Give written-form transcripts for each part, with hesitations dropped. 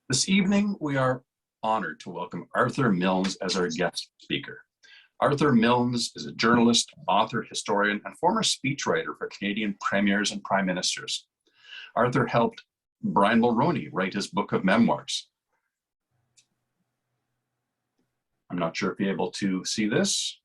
This evening, we are honored to welcome Arthur Milnes as our guest speaker. Arthur Milnes is a journalist, author, historian, and former speechwriter for Canadian premiers and prime ministers. Arthur helped Brian Mulroney write his book of memoirs. I'm not sure if you're able to see this.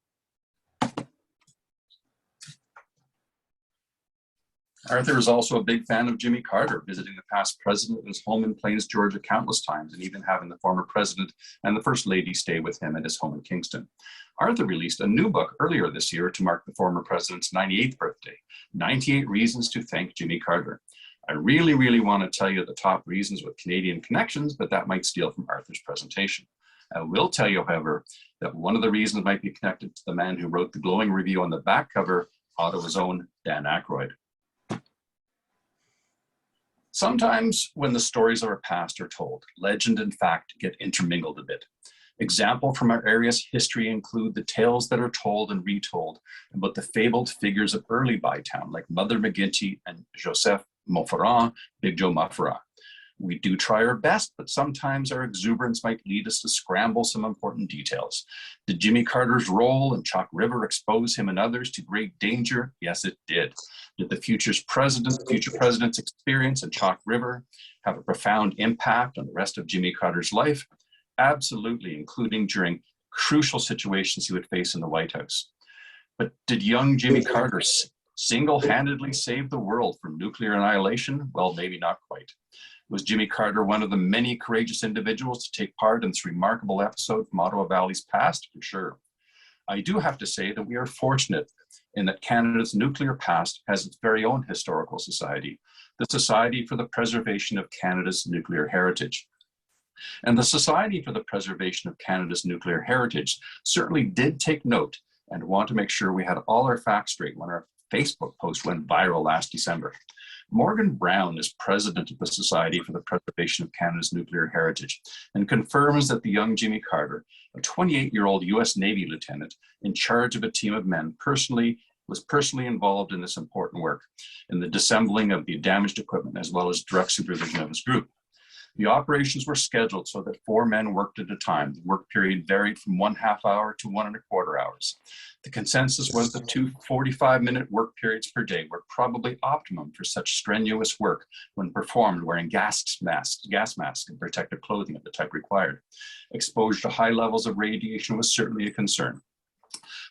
Arthur is also a big fan of Jimmy Carter, visiting the past president at his home in Plains, Georgia countless times, and even having the former president and the first lady stay with him at his home in Kingston. Arthur released a new book earlier this year to mark the former president's 98th birthday, 98 Reasons to Thank Jimmy Carter. I really want to tell you the top reasons with Canadian connections, but that might steal from Arthur's presentation. I will tell you, however, that one of the reasons might be connected to the man who wrote the glowing review on the back cover, Ottawa's own Dan Aykroyd. Sometimes when the stories of our past are told, legend and fact get intermingled a bit. Examples from our area's history include the tales that are told and retold about the fabled figures of early Bytown, like Mother McGinty and Joseph Montferrand, Big Joe Muffera. We do try our best, but sometimes our exuberance might lead us to scramble some important details. Did Jimmy Carter's role in Chalk River expose him and others to great danger? Yes, it did. Did the future president's experience in Chalk River have a profound impact on the rest of Jimmy Carter's life? Absolutely, including during crucial situations he would face in the White House. But did young Jimmy Carter single-handedly save the world from nuclear annihilation? Well, maybe not quite. Was Jimmy Carter one of the many courageous individuals to take part in this remarkable episode from Ottawa Valley's past? For sure. I do have to say that we are fortunate in that Canada's nuclear past has its very own historical society, the Society for the Preservation of Canada's Nuclear Heritage. And the Society for the Preservation of Canada's Nuclear Heritage certainly did take note and want to make sure we had all our facts straight when our Facebook post went viral last December. Morgan Brown is president of the Society for the Preservation of Canada's Nuclear Heritage and confirms that the young Jimmy Carter, a 28-year-old US Navy lieutenant in charge of a team of men, was personally involved in this important work, in the disassembling of the damaged equipment as well as direct supervision of his group. The operations were scheduled so that 4 men worked at a time. The work period varied from 1/2 hour to 1¼ hours. The consensus was that 2 45-minute work periods per day were probably optimum for such strenuous work when performed wearing gas masks and protective clothing of the type required. Exposure to high levels of radiation was certainly a concern.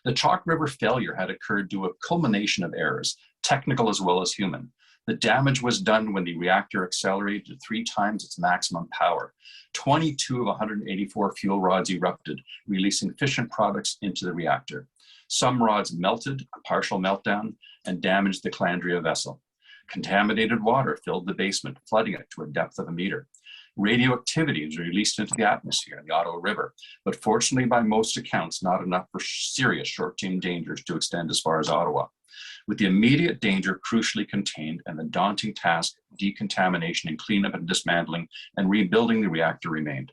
The Chalk River failure had occurred due to a culmination of errors, technical as well as human. The damage was done when the reactor accelerated to 3 times its maximum power. 22 of 184 fuel rods erupted, releasing fission products into the reactor. Some rods melted, a partial meltdown, and damaged the Calandria vessel. Contaminated water filled the basement, flooding it to a depth of 1 meter. Radioactivity was released into the atmosphere in the Ottawa River, but fortunately, by most accounts, not enough for serious short-term dangers to extend as far as Ottawa. With the immediate danger crucially contained and the daunting task of decontamination and cleanup and dismantling and rebuilding the reactor remained.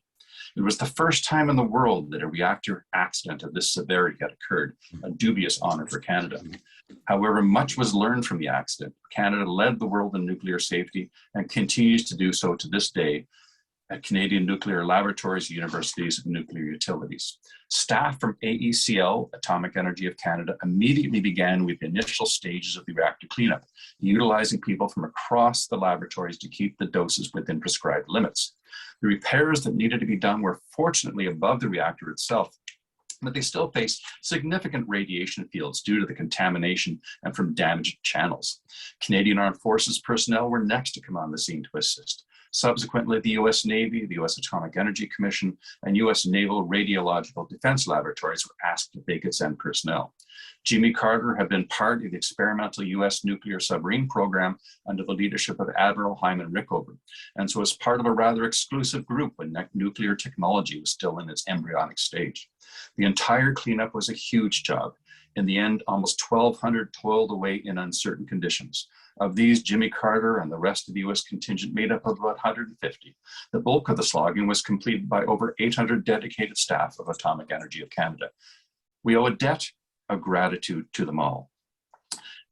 It was the first time in the world that a reactor accident of this severity had occurred, a dubious honor for Canada. However, much was learned from the accident. Canada led the world in nuclear safety and continues to do so to this day at Canadian nuclear laboratories, universities, and nuclear utilities. Staff from AECL, Atomic Energy of Canada, immediately began with the initial stages of the reactor cleanup, utilizing people from across the laboratories to keep the doses within prescribed limits. The repairs that needed to be done were fortunately above the reactor itself, but they still faced significant radiation fields due to the contamination and from damaged channels. Canadian Armed Forces personnel were next to come on the scene to assist. Subsequently, the US Navy, the US Atomic Energy Commission, and US Naval Radiological Defense Laboratories were asked if they could send personnel. Jimmy Carter had been part of the experimental US nuclear submarine program under the leadership of Admiral Hyman Rickover, and so was part of a rather exclusive group when nuclear technology was still in its embryonic stage. The entire cleanup was a huge job. In the end, almost 1,200 toiled away in uncertain conditions. Of these, Jimmy Carter and the rest of the US contingent made up of about 150. The bulk of the slogging was completed by over 800 dedicated staff of Atomic Energy of Canada. We owe a debt of gratitude to them all.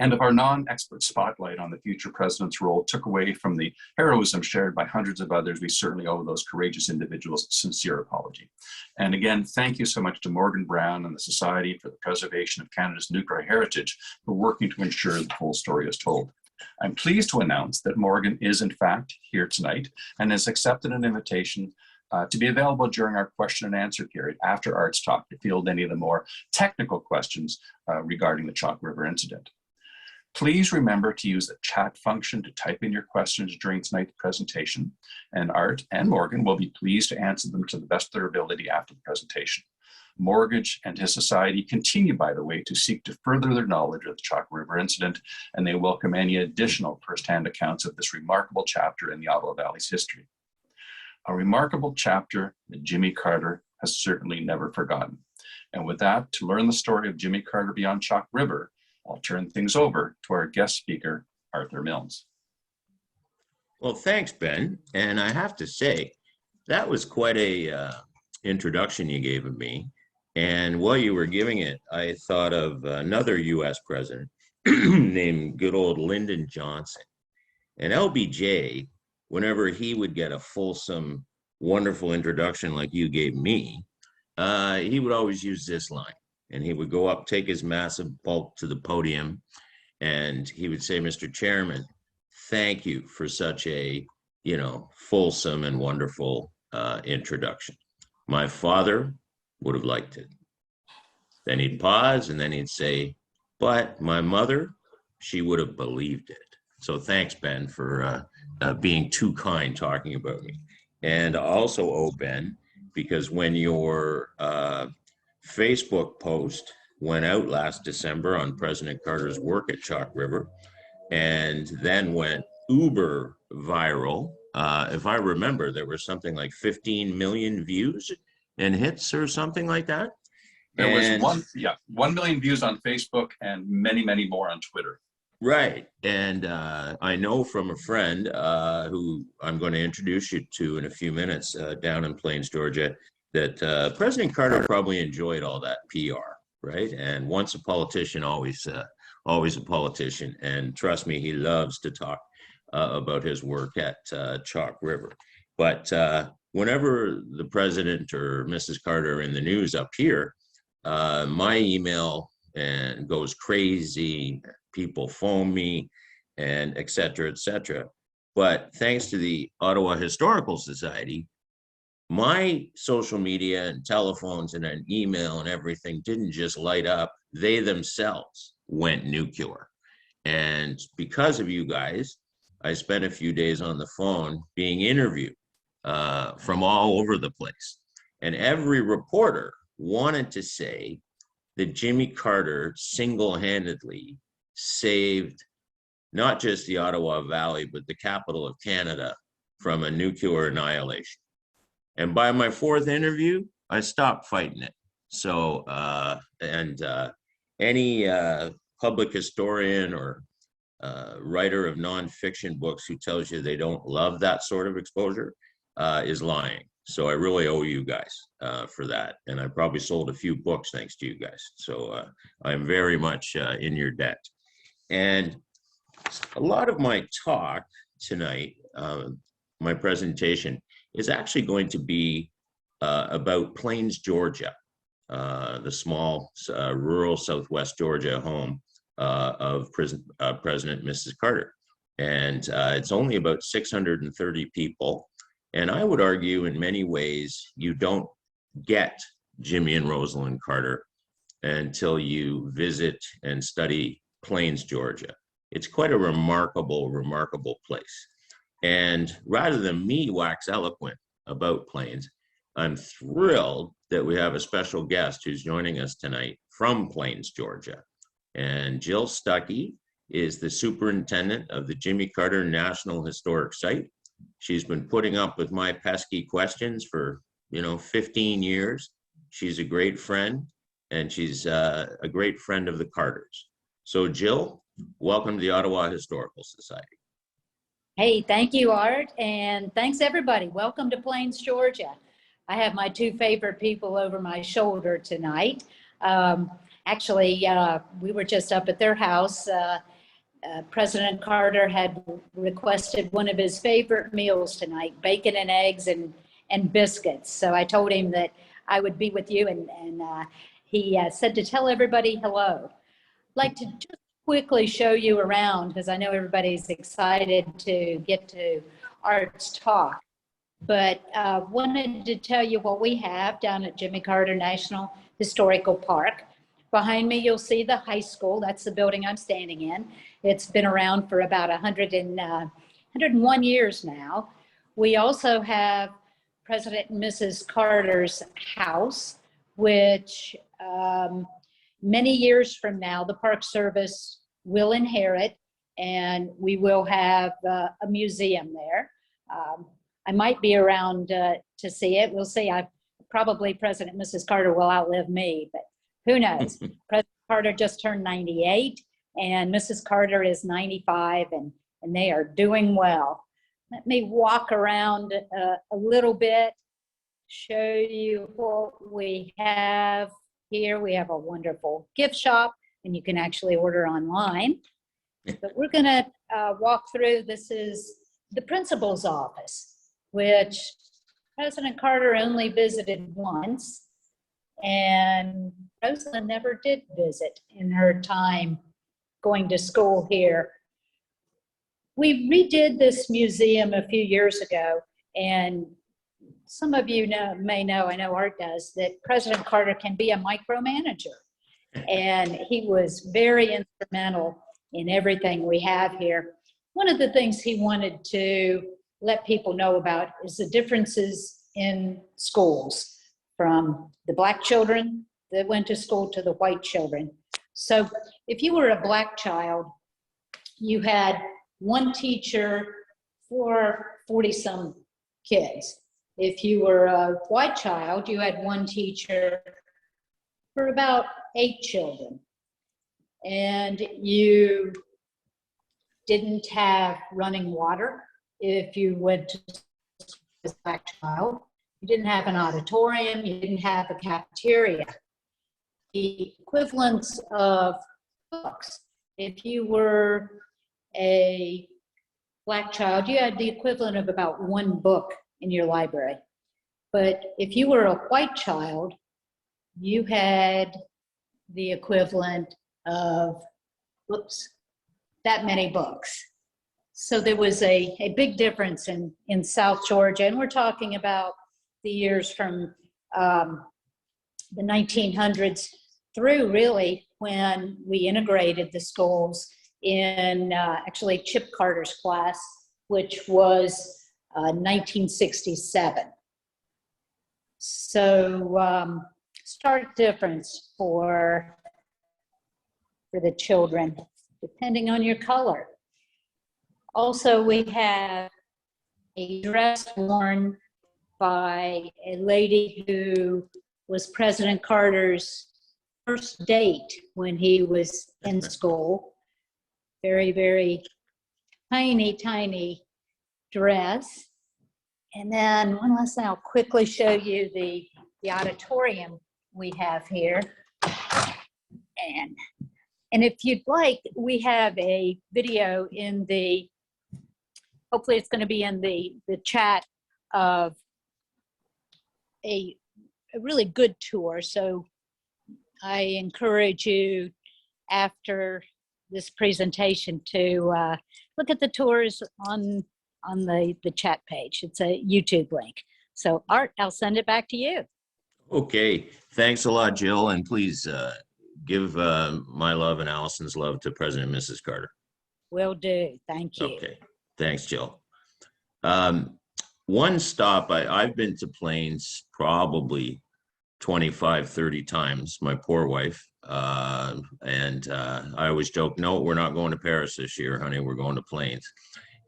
and if our non-expert spotlight on the future president's role took away from the heroism shared by hundreds of others, we certainly owe those courageous individuals a sincere apology. And again, thank you so much to Morgan Brown and the Society for the Preservation of Canada's Nuclear Heritage for working to ensure the full story is told. I'm pleased to announce that Morgan is in fact here tonight and has accepted an invitation to be available during our question and answer period after Art's talk to field any of the more technical questions regarding the Chalk River incident. Please remember to use the chat function to type in your questions during tonight's presentation, and Art and Morgan will be pleased to answer them to the best of their ability after the presentation. Mortgage and his society continue, by the way, to seek to further their knowledge of the Chalk River incident, and they welcome any additional firsthand accounts of this remarkable chapter in the Ottawa Valley's history. A remarkable chapter that Jimmy Carter has certainly never forgotten. And with that, to learn the story of Jimmy Carter beyond Chalk River, I'll turn things over to our guest speaker, Arthur Milnes. Well, thanks, Ben. And I have to say, that was quite a introduction you gave of me. And while you were giving it, I thought of another US president named good old Lyndon Johnson. And LBJ, whenever he would get a fulsome, wonderful introduction like you gave me, he would always use this line. And he would go up, take his massive bulk to the podium, and he would say, Mr. Chairman, thank you for such a, fulsome and wonderful introduction. My father would have liked it. Then he'd pause, and then he'd say, but my mother, she would have believed it. So thanks, Ben, for being too kind talking about me. And also owe Ben, because when your Facebook post went out last December on President Carter's work at Chalk River, and then went uber viral. If I remember, there was something like 15 million views and hits or something like that. There was 1 million views on Facebook and many, many more on Twitter. Right. And I know from a friend who I'm going to introduce you to in a few minutes down in Plains, Georgia, that President Carter probably enjoyed all that PR, right? And once a politician, always a politician. And trust me, he loves to talk about his work at Chalk River. But whenever the president or Mrs. Carter are in the news up here, my email goes crazy. People phone me, and et cetera, et cetera. But thanks to the Ottawa Historical Society, my social media and telephones and an email and everything didn't just light up. They themselves went nuclear. And because of you guys, I spent a few days on the phone being interviewed from all over the place. And every reporter wanted to say that Jimmy Carter single-handedly saved not just the Ottawa Valley, but the capital of Canada from a nuclear annihilation. And by my fourth interview, I stopped fighting it. So, any public historian or writer of nonfiction books who tells you they don't love that sort of exposure is lying. So I really owe you guys for that. And I probably sold a few books thanks to you guys. So I'm very much in your debt. And a lot of my talk tonight, my presentation, is actually going to be about Plains, Georgia, the small rural Southwest Georgia home of President Mrs. Carter. And it's only about 630 people. And I would argue in many ways, you don't get Jimmy and Rosalind Carter until you visit and study Plains, Georgia. It's quite a remarkable, remarkable place. And rather than me wax eloquent about Plains, I'm thrilled that we have a special guest who's joining us tonight from Plains, Georgia. And Jill Stuckey is the superintendent of the Jimmy Carter National Historic Site. She's been putting up with my pesky questions for, 15 years. She's a great friend, and she's a great friend of the Carters. So Jill, welcome to the Ottawa Historical Society. Hey, thank you, Art, and thanks everybody. Welcome to Plains, Georgia. I have my two favorite people over my shoulder tonight. Actually, we were just up at their house. President Carter had requested one of his favorite meals tonight, bacon and eggs and biscuits. So I told him that I would be with you, and he said to tell everybody hello. I'd like to just quickly show you around, because I know everybody's excited to get to Art's talk. But wanted to tell you what we have down at Jimmy Carter National Historical Park. Behind me, you'll see the high school. That's the building I'm standing in. It's been around for about 101 years now. We also have President and Mrs. Carter's house, which many years from now, the Park Service will inherit, and we will have a museum there. I might be around to see it. We'll see. Probably President and Mrs. Carter will outlive me, but who knows? President Carter just turned 98, and Mrs. Carter is 95, and they are doing well. Let me walk around a little bit, show you what we have here. We have a wonderful gift shop, and you can actually order online. But we're going to walk through. This is the principal's office, which President Carter only visited once, and Rosalind never did visit in her time going to school here. We redid this museum a few years ago, and some of you may know, I know Art does, that President Carter can be a micromanager. And he was very instrumental in everything we have here. One of the things he wanted to let people know about is the differences in schools, from the Black children that went to school to the white children. So if you were a Black child, you had one teacher for 40-some kids. If you were a white child, you had one teacher for about 8 children. And you didn't have running water if you went to as a Black child. You didn't have an auditorium, you didn't have a cafeteria. The equivalence of books. If you were a Black child, you had the equivalent of about 1 book in your library. But if you were a white child, you had the equivalent of, that many books. So there was a big difference in South Georgia, and we're talking about the years from the 1900s through really when we integrated the schools in actually Chip Carter's class, which was 1967. So stark difference for the children, depending on your color. Also, we have a dress worn by a lady who was President Carter's first date when he was in school. Very, very tiny, tiny dress. And then one last thing, I'll quickly show you the auditorium we have here. And if you'd like, we have a video in the, hopefully it's going to be in the chat of a really good tour. So I encourage you after this presentation to look at the tours on the chat page. It's a YouTube link. So Art, I'll send it back to you. Okay, thanks a lot, Jill, and please give my love and Allison's love to President and Mrs. Carter. Will do. Thank you. Okay, thanks, Jill. One stop, I've been to Plains probably 25, 30 times, my poor wife. And I always joke, no, we're not going to Paris this year, honey, we're going to Plains.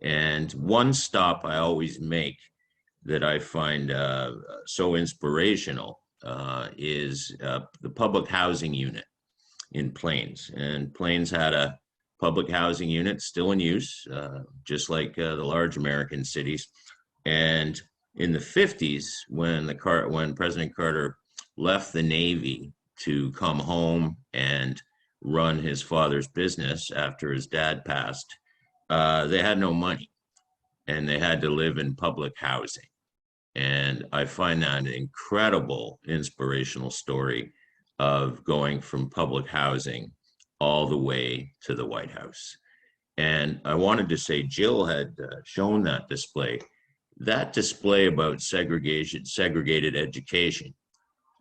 And one stop I always make that I find so inspirational is the public housing unit in Plains. And Plains had a public housing unit still in use, just like the large American cities. And in the 50s, when President Carter left the Navy to come home and run his father's business after his dad passed, they had no money and they had to live in public housing. And I find that an incredible inspirational story of going from public housing all the way to the White House. And I wanted to say, Jill had shown that display. That display about segregated education,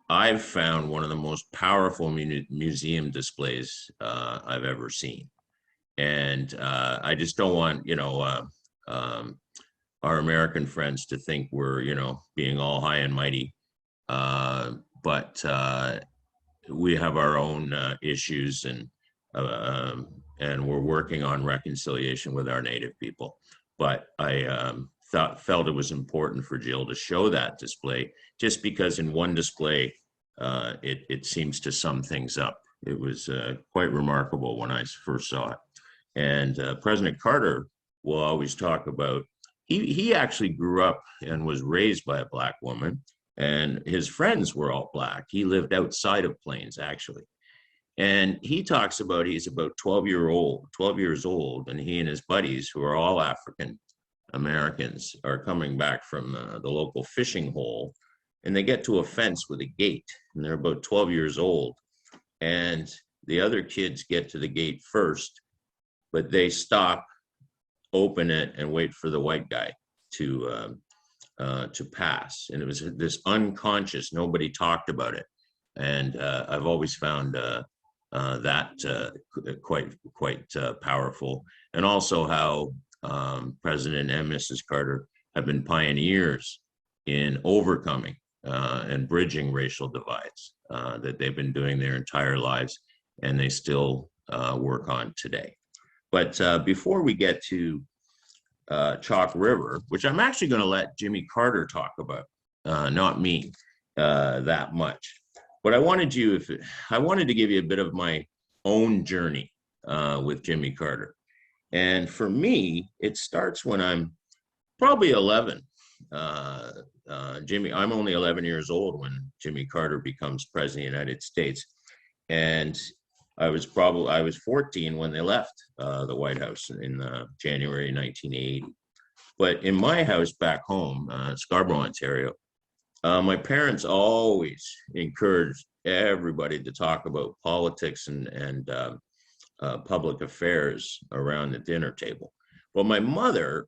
I've found one of the most powerful museum displays I've ever seen. And I just don't want, our American friends to think we're, being all high and mighty. But we have our own issues, and we're working on reconciliation with our Native people. But I felt it was important for Jill to show that display, just because in one display, it seems to sum things up. It was quite remarkable when I first saw it. And President Carter will always talk about, he actually grew up and was raised by a Black woman, and his friends were all Black. He lived outside of Plains, actually. And he talks about, he's about 12 years old, and he and his buddies, who are all African Americans, are coming back from the local fishing hole, and they get to a fence with a gate, and they're about 12 years old. And the other kids get to the gate first, but they stop, open it, and wait for the white guy to pass. And it was this unconscious, nobody talked about it. And I've always found that quite powerful. And also how President and Mrs. Carter have been pioneers in overcoming and bridging racial divides that they've been doing their entire lives, and they still work on today. But before we get to Chalk River, which I'm actually going to let Jimmy Carter talk about, not me that much. But I wanted to give you a bit of my own journey with Jimmy Carter. And for me, it starts when I'm probably 11. I'm only 11 years old when Jimmy Carter becomes president of the United States. And I was 14 when they left the White House in January 1980. But in my house back home, Scarborough, Ontario, my parents always encouraged everybody to talk about politics and public affairs around the dinner table. Well, my mother,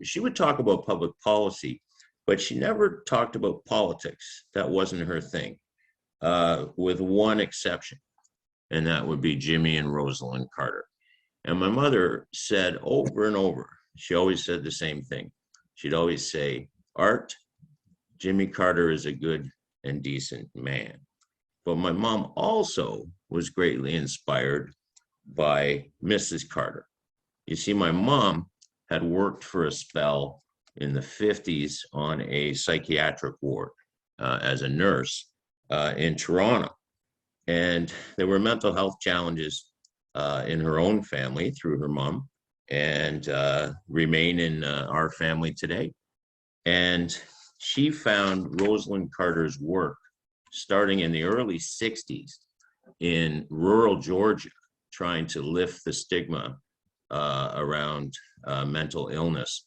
she would talk about public policy, but she never talked about politics. That wasn't her thing, with one exception, and that would be Jimmy and Rosalind Carter. And my mother said over and over, she always said the same thing. She'd always say, Art, Jimmy Carter is a good and decent man. But my mom also was greatly inspired by Mrs. Carter. You see, my mom had worked for a spell in the 50s on a psychiatric ward as a nurse in Toronto. And there were mental health challenges in her own family through her mom, and remain in our family today. And she found Rosalind Carter's work starting in the early 60s in rural Georgia, trying to lift the stigma around mental illness.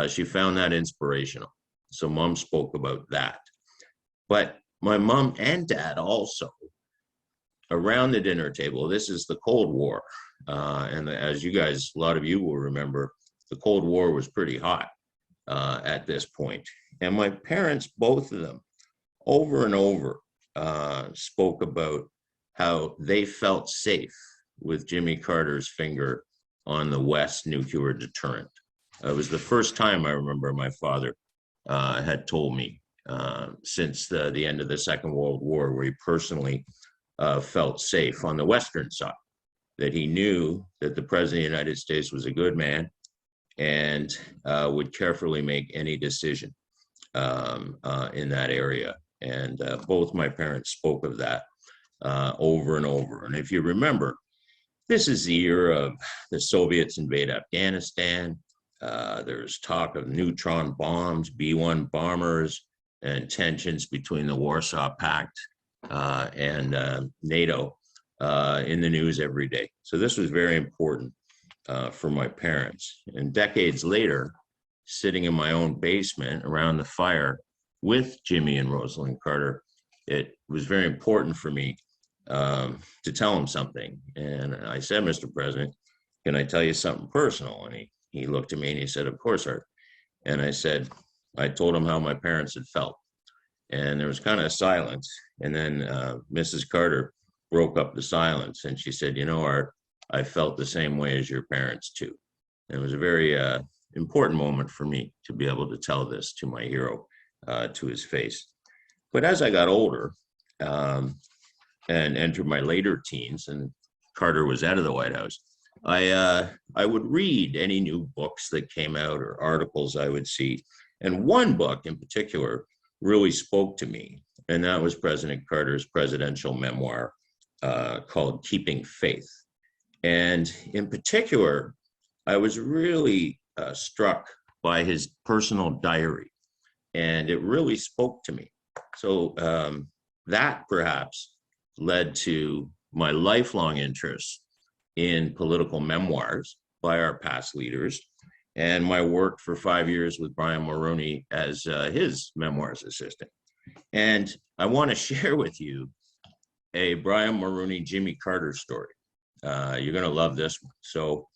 She found that inspirational. So mom spoke about that. But my mom and dad also, around the dinner table, this is the Cold War. And as you guys, a lot of you will remember, the Cold War was pretty hot at this point. And my parents, both of them, over and over, spoke about how they felt safe with Jimmy Carter's finger on the West nuclear deterrent. It was the first time I remember my father had told me since the end of the Second World War, where he personally felt safe on the Western side, that he knew that the President of the United States was a good man and would carefully make any decision in that area. And both my parents spoke of that over and over. And if you remember, this is the year of the Soviets invade Afghanistan. There's talk of neutron bombs, B-1 bombers, and tensions between the Warsaw Pact and NATO in the news every day. So this was very important for my parents. And decades later, sitting in my own basement around the fire with Jimmy and Rosalind Carter, it was very important for me to tell him something. And I said, Mr. President, can I tell you something personal? And he looked at me and he said, of course, Art. And I told him how my parents had felt. And there was kind of a silence. And then Mrs. Carter broke up the silence and she said, you know, Art, I felt the same way as your parents too. And it was a very important moment for me to be able to tell this to my hero to his face. But as I got older and entered my later teens, and Carter was out of the White House, I would read any new books that came out or articles I would see. And one book in particular really spoke to me, and that was President Carter's presidential memoir called Keeping Faith. And in particular, I was really struck by his personal diary, and it really spoke to me. So that perhaps led to my lifelong interest in political memoirs by our past leaders, and my work for 5 years with Brian Mulroney as his memoirs assistant. And I want to share with you a Brian Mulroney, Jimmy Carter story. You're going to love this one. So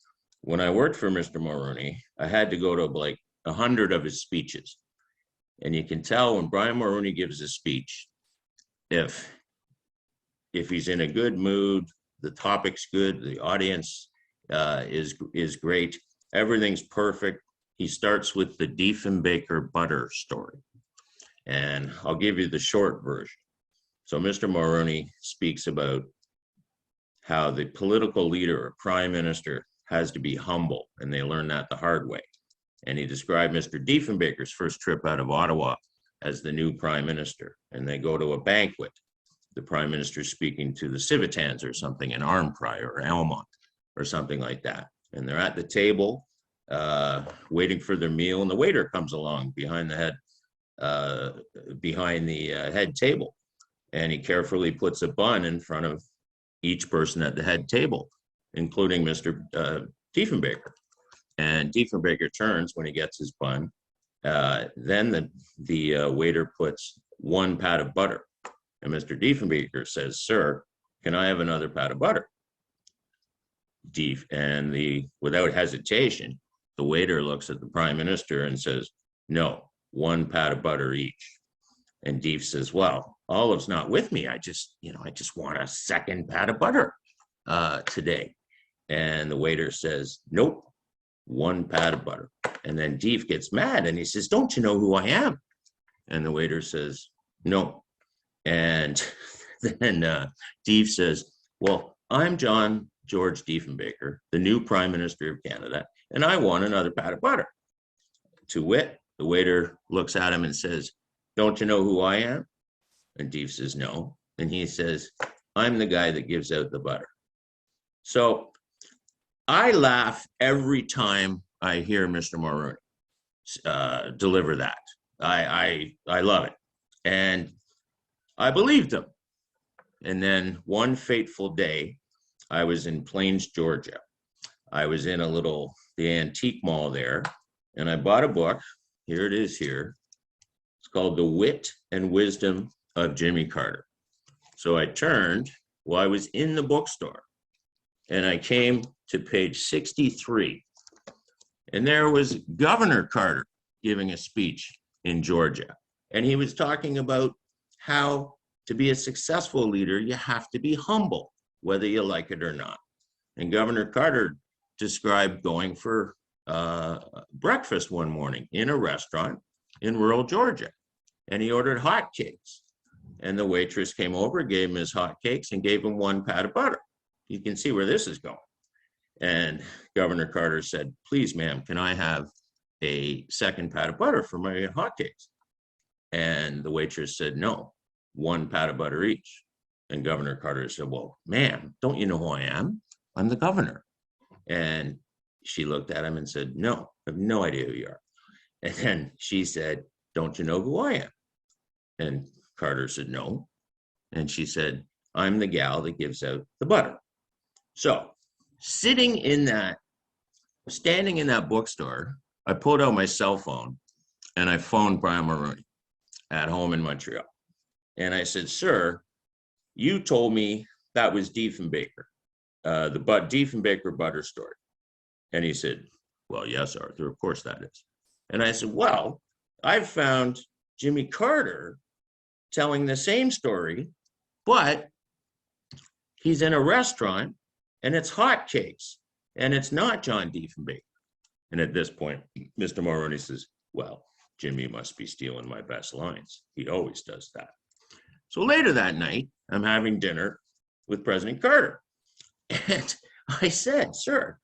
when I worked for Mr. Mulroney, I had to go to like 100 of his speeches. And you can tell when Brian Mulroney gives a speech, if he's in a good mood, the topic's good, the audience is great, everything's perfect. He starts with the Diefenbaker butter story. And I'll give you the short version. So Mr. Mulroney speaks about how the political leader or prime minister has to be humble, and they learn that the hard way. And he described Mr. Diefenbaker's first trip out of Ottawa as the new prime minister. And they go to a banquet. The prime minister speaking to the Civitans or something in Arnprior or Almont or something like that. And they're at the table waiting for their meal, and the waiter comes along behind the head table. And he carefully puts a bun in front of each person at the head table, including Mr. Diefenbaker. And Diefenbaker turns when he gets his bun. Then the waiter puts one pat of butter. And Mr. Diefenbaker says, sir, can I have another pat of butter? Without hesitation, the waiter looks at the prime minister and says, no, one pat of butter each. And Dief says, well, Olive's not with me. I just want a second pat of butter today. And the waiter says, nope, one pat of butter. And then Dief gets mad and he says, don't you know who I am? And the waiter says, no. And then Dief says, well, I'm John George Diefenbaker, the new Prime Minister of Canada, and I want another pat of butter. To wit, the waiter looks at him and says, don't you know who I am? And Dief says, no. And he says, I'm the guy that gives out the butter. So I laugh every time I hear Mr. Mulroney deliver that. I love it. And I believed him. And then one fateful day, I was in Plains, Georgia. I was in the antique mall there, and I bought a book. Here it is here. It's called The Wit and Wisdom of Jimmy Carter. So I I was in the bookstore, and I came to page 63. And there was Governor Carter giving a speech in Georgia. And he was talking about how to be a successful leader, you have to be humble, whether you like it or not. And Governor Carter described going for breakfast one morning in a restaurant in rural Georgia. And he ordered hotcakes. And the waitress came over, gave him his hotcakes, and gave him one pat of butter. You can see where this is going. And Governor Carter said, please, ma'am, can I have a second pat of butter for my hotcakes? And the waitress said, no, one pat of butter each. And Governor Carter said, well, ma'am, don't you know who I am? I'm the governor. And she looked at him and said, no, I have no idea who you are. And then she said, don't you know who I am? And Carter said, no. And she said, I'm the gal that gives out the butter. So standing in that bookstore, I pulled out my cell phone and I phoned Brian Mulroney at home in Montreal. And I said, sir, you told me that was Diefenbaker, the Diefenbaker butter story. And he said, well, yes, Arthur, of course that is. And I said, well, I've found Jimmy Carter telling the same story, but he's in a restaurant and it's hotcakes and it's not John Diefenbaker. And at this point, Mr. Mulroney says, well, Jimmy must be stealing my best lines. He always does that. So later that night, I'm having dinner with President Carter. And I said, sir,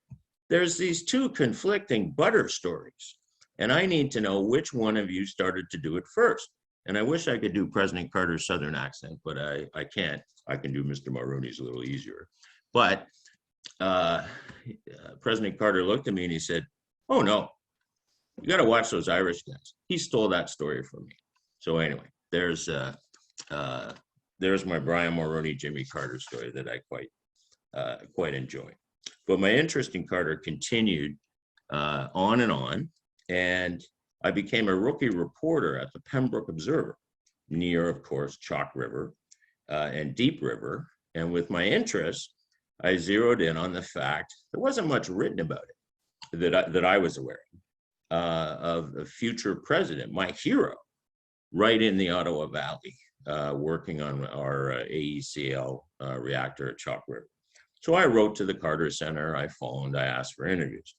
there's these two conflicting butter stories, and I need to know which one of you started to do it first. And I wish I could do President Carter's Southern accent, but I can't. I can do Mr. Mulroney's a little easier. But President Carter looked at me and he said, oh, no, you got to watch those Irish guys. He stole that story from me. So anyway, there's my Brian Mulroney, Jimmy Carter story that I quite enjoy. But my interest in Carter continued on, and I became a rookie reporter at the Pembroke Observer, near, of course, Chalk River and Deep River. And with my interest, I zeroed in on the fact there wasn't much written about it that I was aware of a future president, my hero, right in the Ottawa Valley, working on our AECL reactor at Chalk River. So I wrote to the Carter Center, I phoned, I asked for interviews,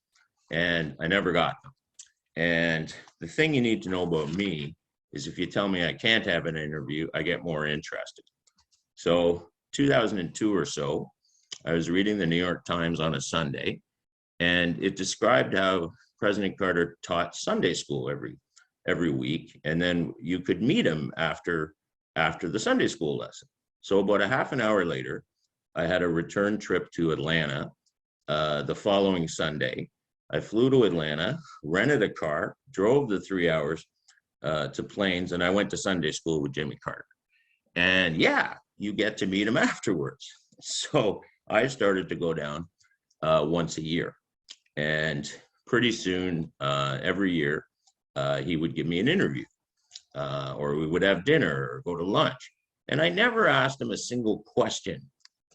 and I never got them. And the thing you need to know about me is if you tell me I can't have an interview, I get more interested. So 2002 or so, I was reading the New York Times on a Sunday, and it described how President Carter taught Sunday school every week, and then you could meet him after the Sunday school lesson. So about a half an hour later, I had a return trip to Atlanta the following Sunday. I flew to Atlanta, rented a car, drove the 3 hours to Plains, and I went to Sunday school with Jimmy Carter. And yeah, you get to meet him afterwards. So I started to go down once a year. And pretty soon, every year, he would give me an interview, or we would have dinner or go to lunch. And I never asked him a single question,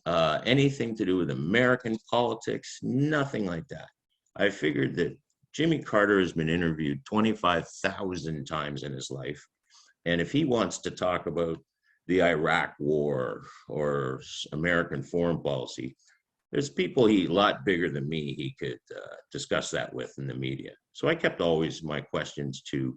anything to do with American politics, nothing like that. I figured that Jimmy Carter has been interviewed 25,000 times in his life. And if he wants to talk about the Iraq War or American foreign policy, there's people a lot bigger than me he could discuss that with in the media. So I kept always my questions to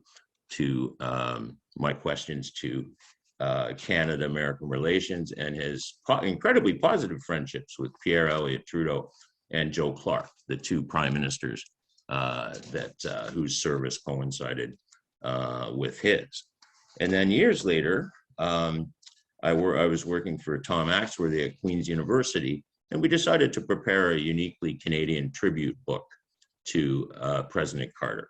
Canada-American relations and his incredibly positive friendships with Pierre Elliott Trudeau and Joe Clark, the two prime ministers whose service coincided with his. And then years later, I was working for Tom Axworthy at Queen's University, and we decided to prepare a uniquely Canadian tribute book to President Carter.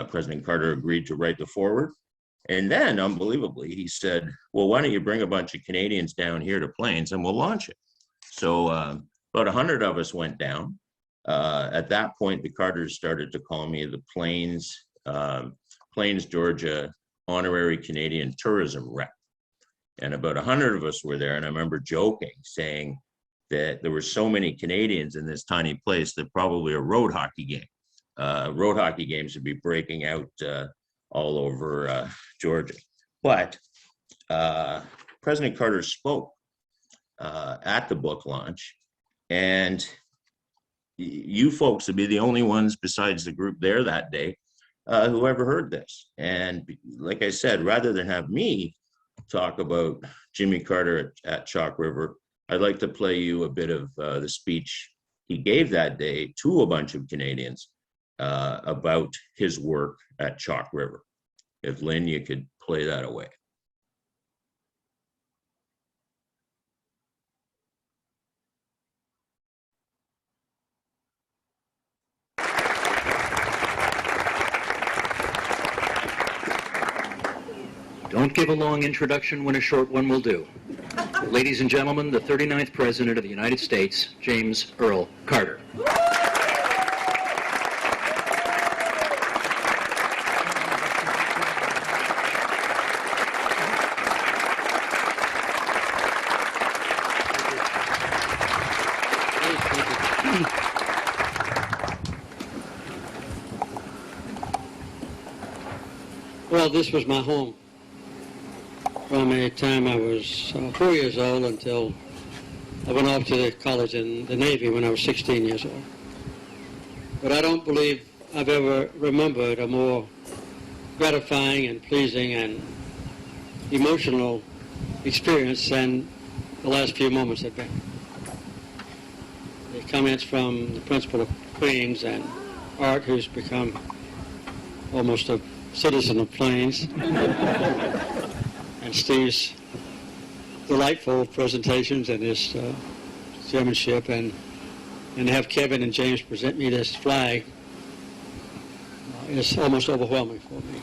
President Carter agreed to write the foreword. And then, unbelievably, he said, well, why don't you bring a bunch of Canadians down here to Plains and we'll launch it. So about 100 of us went down. At that point, the Carters started to call me the Plains, Georgia honorary Canadian tourism rep. And about 100 of us were there. And I remember joking, saying that there were so many Canadians in this tiny place that probably a road hockey game. Road hockey games would be breaking out all over Georgia. But President Carter spoke at the book launch, and you folks would be the only ones besides the group there that day who ever heard this. And like I said, rather than have me talk about Jimmy Carter at Chalk River, I'd like to play you a bit of the speech he gave that day to a bunch of Canadians about his work at Chalk River. If Lynn, you could play that away. Don't give a long introduction when a short one will do. Ladies and gentlemen, the 39th President of the United States, James Earl Carter. Well, this was my home from the time I was 4 years old until I went off to the college in the Navy when I was 16 years old. But I don't believe I've ever remembered a more gratifying and pleasing and emotional experience than the last few moments have been. The comments from the principal of Queens and Art, who's become almost a citizen of Plains, and Steve's delightful presentations and his chairmanship, and to have Kevin and James present me this flag is almost overwhelming for me.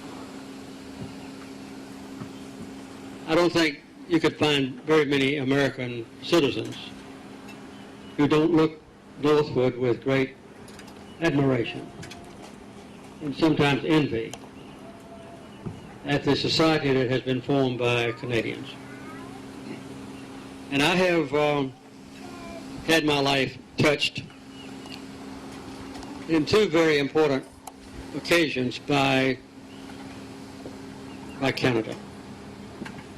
I don't think you could find very many American citizens who don't look northward with great admiration and sometimes envy at the society that has been formed by Canadians. And I have had my life touched in two very important occasions by Canada.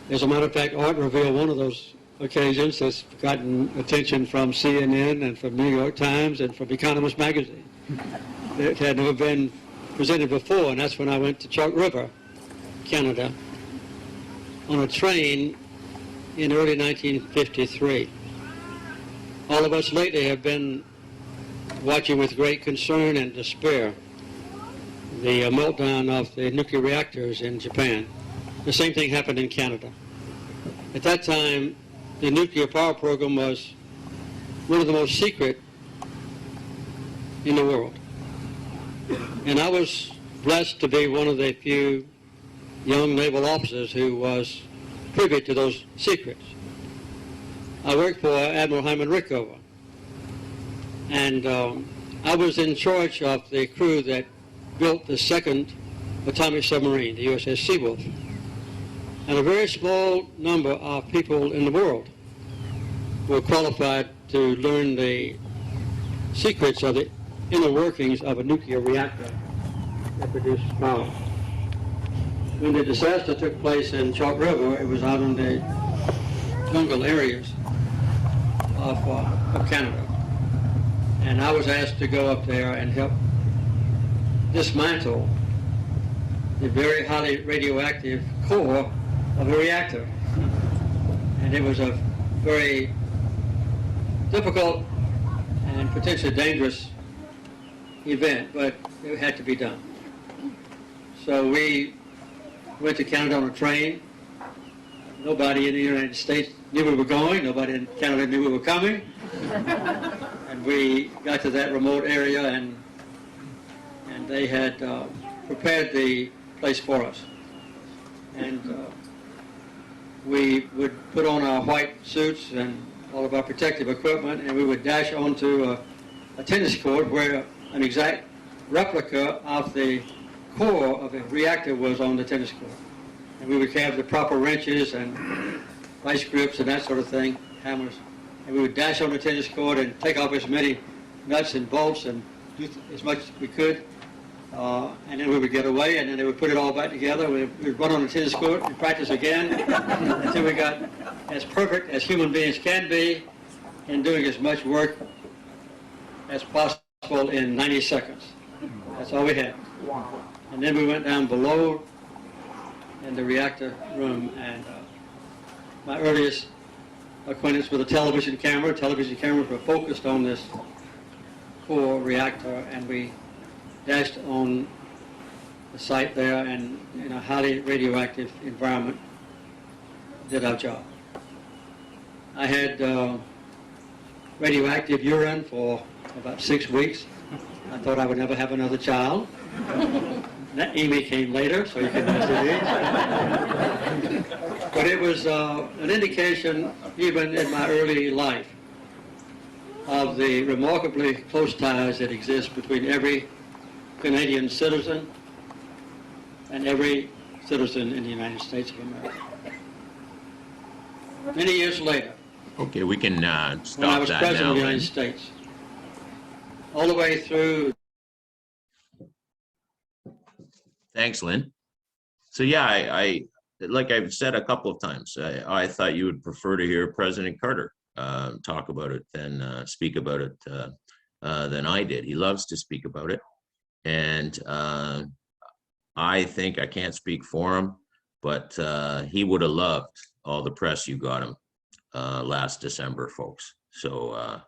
As a matter of fact, Art revealed one of those occasions that's gotten attention from CNN and from New York Times and from Economist magazine. It had never been presented before, and that's when I went to Chalk River, Canada, on a train in early 1953. All of us lately have been watching with great concern and despair the meltdown of the nuclear reactors in Japan. The same thing happened in Canada. At that time, the nuclear power program was one of the most secret in the world. And I was blessed to be one of the few young naval officers who was privy to those secrets. I worked for Admiral Hyman Rickover, and I was in charge of the crew that built the second atomic submarine, the USS Seawolf. And a very small number of people in the world were qualified to learn the secrets of the inner workings of a nuclear reactor that produces power. When the disaster took place in Chalk River, it was out in the jungle areas of Canada. And I was asked to go up there and help dismantle the very highly radioactive core of a reactor. And it was a very difficult and potentially dangerous event, but it had to be done. So we went to Canada on a train. Nobody in the United States knew we were going. Nobody in Canada knew we were coming. And we got to that remote area, and they had prepared the place for us. And we would put on our white suits and all of our protective equipment, and we would dash onto a tennis court where an exact replica of the core of the reactor was on the tennis court. And we would have the proper wrenches and vice grips and that sort of thing, hammers. And we would dash on the tennis court and take off as many nuts and bolts and do as much as we could. And then we would get away, and then they would put it all back together. We would run on the tennis court and practice again until we got as perfect as human beings can be in doing as much work as possible in 90 seconds. That's all we had. And then we went down below in the reactor room, and my earliest acquaintance with a television camera. Television cameras were focused on this core reactor, and we dashed on the site there, and in a highly radioactive environment did our job. I had radioactive urine for about 6 weeks. I thought I would never have another child. That Amy came later, so you can answer these. But it was an indication, even in my early life, of the remarkably close ties that exist between every Canadian citizen and every citizen in the United States of America. Many years later, Okay, we can when I stop was that President now. of the United Lynn. States, all the way through. Thanks, Lynn. So yeah, I like I've said a couple of times, I thought you would prefer to hear President Carter talk about it than speak about it than I did. He loves to speak about it. And I think, I can't speak for him, but he would have loved all the press you got him last December, folks. So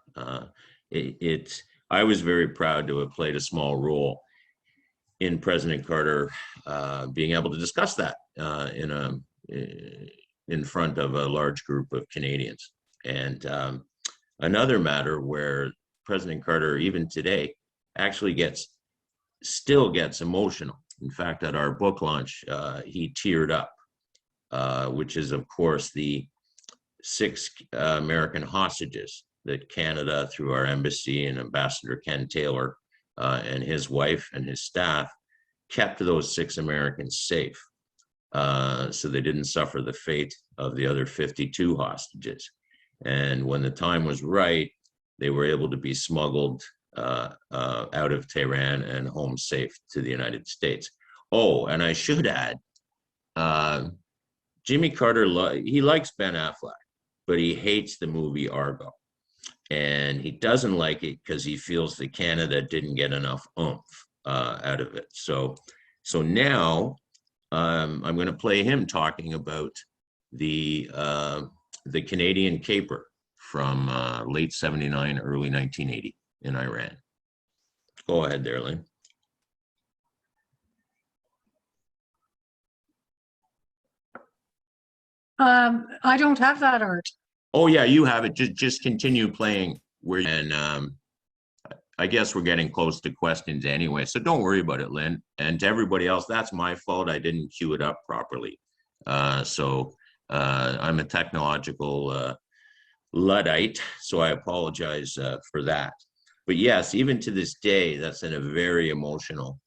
I was very proud to have played a small role in President Carter being able to discuss that in front of a large group of Canadians. And another matter where President Carter, even today, actually still gets emotional. In fact, at our book launch, he teared up, which is, of course, the 6 American hostages that Canada, through our embassy and Ambassador Ken Taylor and his wife and his staff, kept those 6 Americans safe, so they didn't suffer the fate of the other 52 hostages. And when the time was right, they were able to be smuggled out of Tehran and home safe to the United States. Oh, and I should add, Jimmy Carter, he likes Ben Affleck, but he hates the movie Argo. And he doesn't like it because he feels that Canada didn't get enough oomph out of it. So now I'm going to play him talking about the Canadian caper from late '79, early 1980 in Iran. Go ahead there, Lynn. I don't have that art. Oh yeah, you have it. Just continue playing where, and I guess we're getting close to questions anyway, so don't worry about it, Lynn. And to everybody else, that's my fault. I didn't cue it up properly. So I'm a technological Luddite, so I apologize for that. But yes, even to this day, that's in a very emotional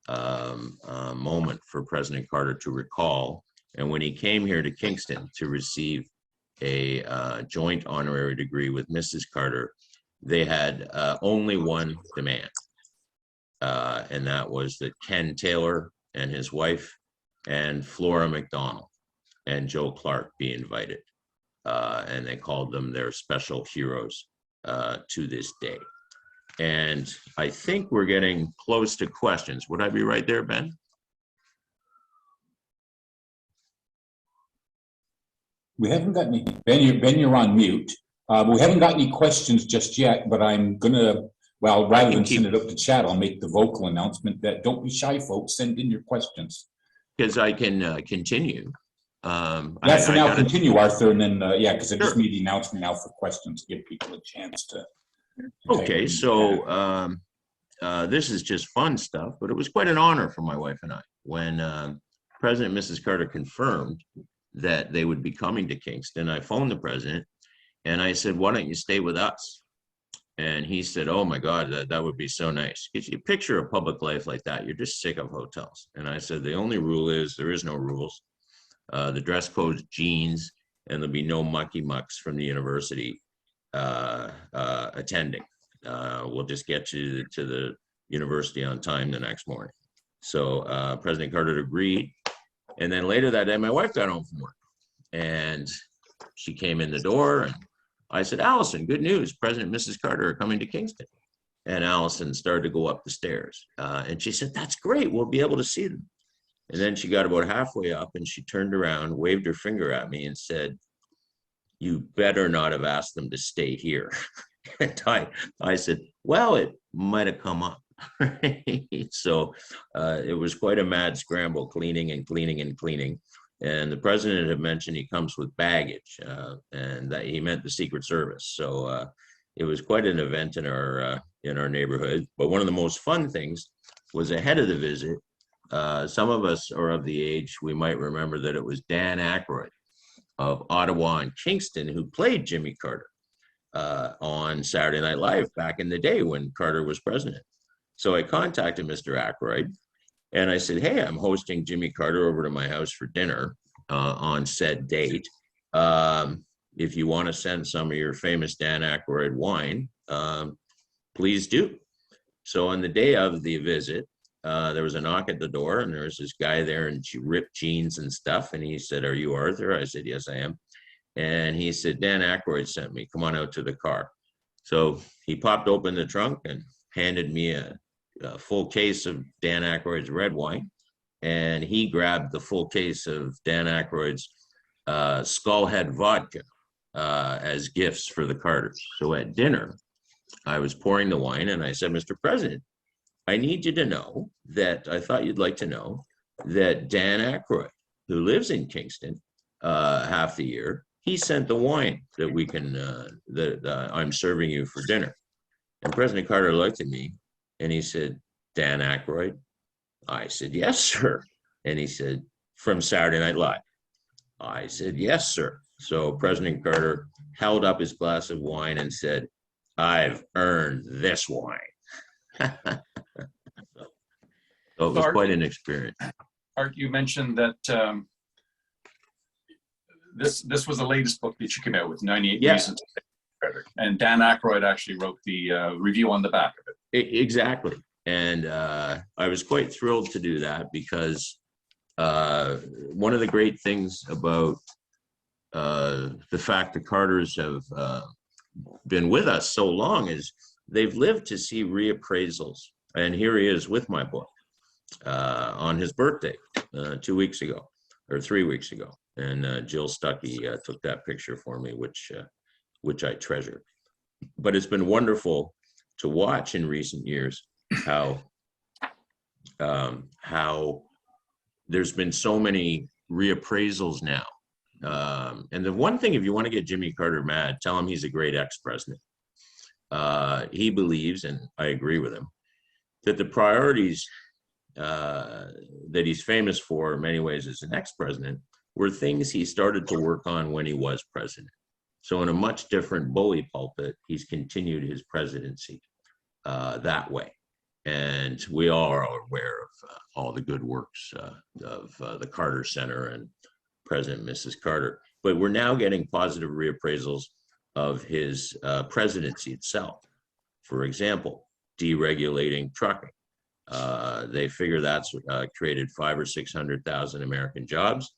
moment for President Carter to recall. And when he came here to Kingston to receive a joint honorary degree with Mrs. Carter, they had only one demand, and that was that Ken Taylor and his wife and Flora McDonald and Joe Clark be invited. And they called them their special heroes to this day. And I think we're getting close to questions. Would I be right there, Ben? We haven't got any, Ben, you're on mute. We haven't got any questions just yet, but I'm gonna, well, rather than send it up to chat, I'll make the vocal announcement that don't be shy, folks, send in your questions. Because I can continue. Yeah, for now, continue, Arthur, and then, yeah, because I just Sure. made the announcement now for questions to give people a chance to. Okay, so this is just fun stuff, but it was quite an honor for my wife and I when President and Mrs. Carter confirmed that they would be coming to Kingston. I phoned the president and I said, why don't you stay with us? And he said, oh my God, that would be so nice. Because you picture a public life like that, you're just sick of hotels. And I said, the only rule is there is no rules. The dress code's jeans, and there'll be no mucky mucks from the university attending. We'll just get you to the university on time the next morning. So President Carter agreed. And then later that day, my wife got home from work and she came in the door and I said, Allison, good news. President and Mrs. Carter are coming to Kingston. And Allison started to go up the stairs. And she said, that's great. We'll be able to see them. And then she got about halfway up and she turned around, waved her finger at me and said, you better not have asked them to stay here. And I said, well, it might have come up. So it was quite a mad scramble, cleaning and cleaning and cleaning. And the president had mentioned he comes with baggage, and that he meant the Secret Service. So it was quite an event in our neighborhood. But one of the most fun things was ahead of the visit. Some of us are of the age, we might remember that it was Dan Aykroyd of Ottawa and Kingston who played Jimmy Carter on Saturday Night Live back in the day when Carter was president. So I contacted Mr. Aykroyd and I said, hey, I'm hosting Jimmy Carter over to my house for dinner on said date. If you want to send some of your famous Dan Aykroyd wine, please do. So on the day of the visit, there was a knock at the door and there was this guy there in ripped jeans and stuff. And he said, are you Arthur? I said, yes, I am. And he said, Dan Aykroyd sent me, come on out to the car. So he popped open the trunk and handed me a full case of Dan Aykroyd's red wine. And he grabbed the full case of Dan Aykroyd's Skullhead vodka as gifts for the Carters. So at dinner, I was pouring the wine and I said, Mr. President, I need you to know that I thought you'd like to know that Dan Aykroyd, who lives in Kingston half the year, he sent the wine that we can, that I'm serving you for dinner. And President Carter looked at me and he said, Dan Aykroyd? I said, yes, sir. And he said, from Saturday Night Live? I said, yes, sir. So President Carter held up his glass of wine and said, I've earned this wine. So it was quite an experience. Art, you mentioned that this was the latest book that you came out with, 98 Reasons to Hate Credit. And Dan Aykroyd actually wrote the review on the back of it. Exactly. And I was quite thrilled to do that because one of the great things about the fact the Carters have been with us so long is they've lived to see reappraisals. And here he is with my book on his birthday 2 weeks ago or 3 weeks ago. And Jill Stuckey took that picture for me, which I treasure. But it's been wonderful to watch in recent years how there's been so many reappraisals now. And the one thing, if you want to get Jimmy Carter mad, tell him he's a great ex-president. He believes, and I agree with him, that the priorities that he's famous for in many ways as an ex-president were things he started to work on when he was president. So in a much different bully pulpit, he's continued his presidency that way. And we all are aware of all the good works of the Carter Center and President and Mrs. Carter. But we're now getting positive reappraisals of his presidency itself. For example, deregulating trucking. They figure that's created 500,000 or 600,000 American jobs,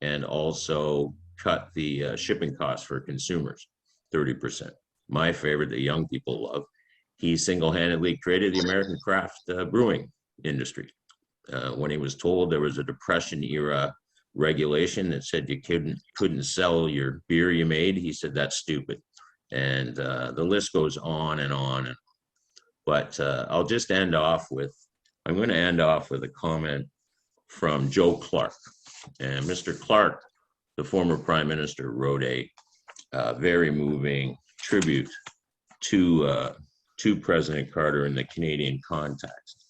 and also cut the shipping costs for consumers 30%. My favorite that young people love, he single-handedly created the American craft brewing industry. When he was told there was a Depression era regulation that said you couldn't sell your beer you made, he said that's stupid. And the list goes on and on. But I'll just end off with, I'm going to end off with a comment from Joe Clark. And Mr. Clark, the former prime minister, wrote a very moving tribute to President Carter in the Canadian context.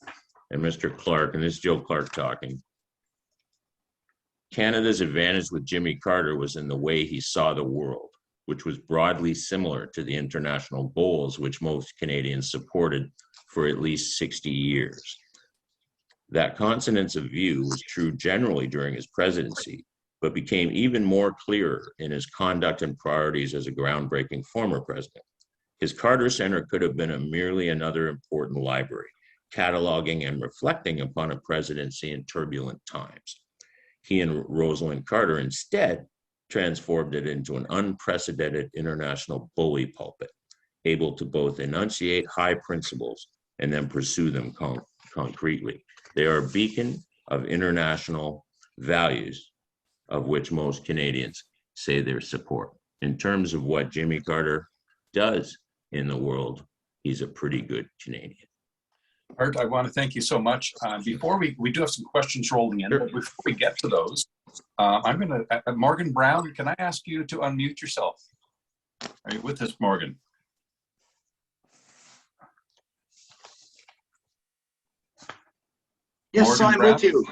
And Mr. Clark, and this is Joe Clark talking, Canada's advantage with Jimmy Carter was in the way he saw the world, which was broadly similar to the international goals which most Canadians supported for at least 60 years. That consonance of view was true generally during his presidency, but became even more clear in his conduct and priorities as a groundbreaking former president. His Carter Center could have been merely another important library, cataloging and reflecting upon a presidency in turbulent times. He and Rosalind Carter instead transformed it into an unprecedented international bully pulpit, able to both enunciate high principles and then pursue them concretely. They are a beacon of international values of which most Canadians say their support. In terms of what Jimmy Carter does in the world, he's a pretty good Canadian. Art, I want to thank you so much. Before we do have some questions rolling in, but before we get to those, I'm going to, Morgan Brown, can I ask you to unmute yourself? Are you with us, Morgan? Yes, Morgan I'm Brown? with you.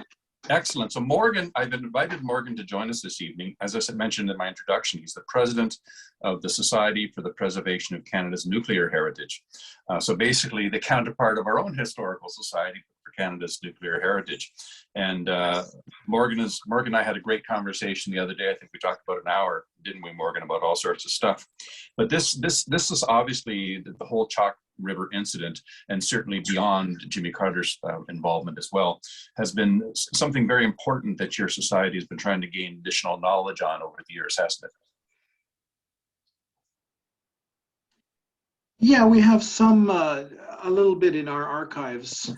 Excellent. So Morgan, I've invited Morgan to join us this evening. As I mentioned in my introduction, he's the president of the Society for the Preservation of Canada's Nuclear Heritage. So basically the counterpart of our own historical society for Canada's nuclear heritage. And Morgan and I had a great conversation the other day. I think we talked about an hour, didn't we, Morgan, about all sorts of stuff. But this is obviously the whole Chalk River incident, and certainly beyond Jimmy Carter's involvement as well, has been something very important that your society has been trying to gain additional knowledge on over the years, hasn't it? Yeah, we have some, a little bit in our archives.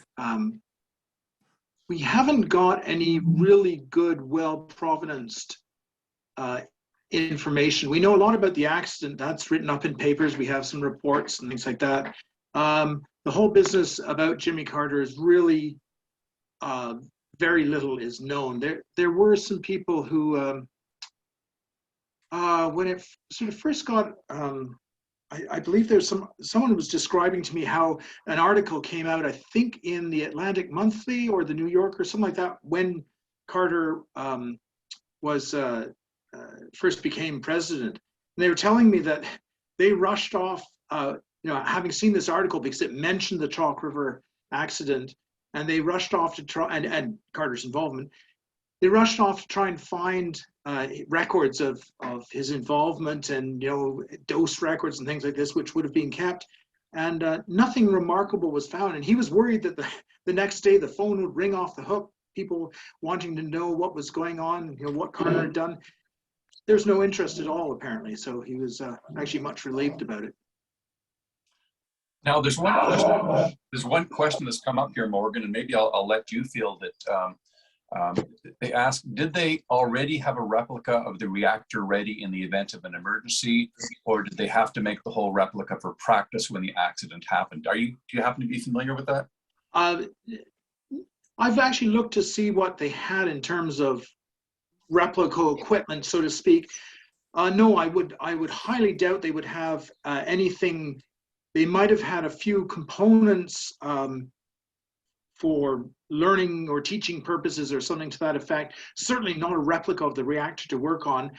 We haven't got any really good, well-provenanced information. We know a lot about the accident. That's written up in papers. We have some reports and things like that. The whole business about Jimmy Carter is really, very little is known. There were some people who, when it sort of first got, I believe there's someone who was describing to me how an article came out, I think in the Atlantic Monthly or the New Yorker, something like that, when Carter was first became president. And they were telling me that they rushed off, having seen this article because it mentioned the Chalk River accident, and they rushed off to try, and Carter's involvement, they rushed off to try and find records of his involvement and, dose records and things like this, which would have been kept. And nothing remarkable was found. And he was worried that the next day the phone would ring off the hook, people wanting to know what was going on, what Carter had done. There's no interest at all, apparently. So he was actually much relieved about it. Now, there's one question that's come up here, Morgan, and maybe I'll let you feel that. They asked, did they already have a replica of the reactor ready in the event of an emergency, or did they have to make the whole replica for practice when the accident happened? Do you happen to be familiar with that? I've actually looked to see what they had in terms of replica equipment, so to speak. No, I would highly doubt they would have anything. They might have had a few components for learning or teaching purposes or something to that effect. Certainly not a replica of the reactor to work on.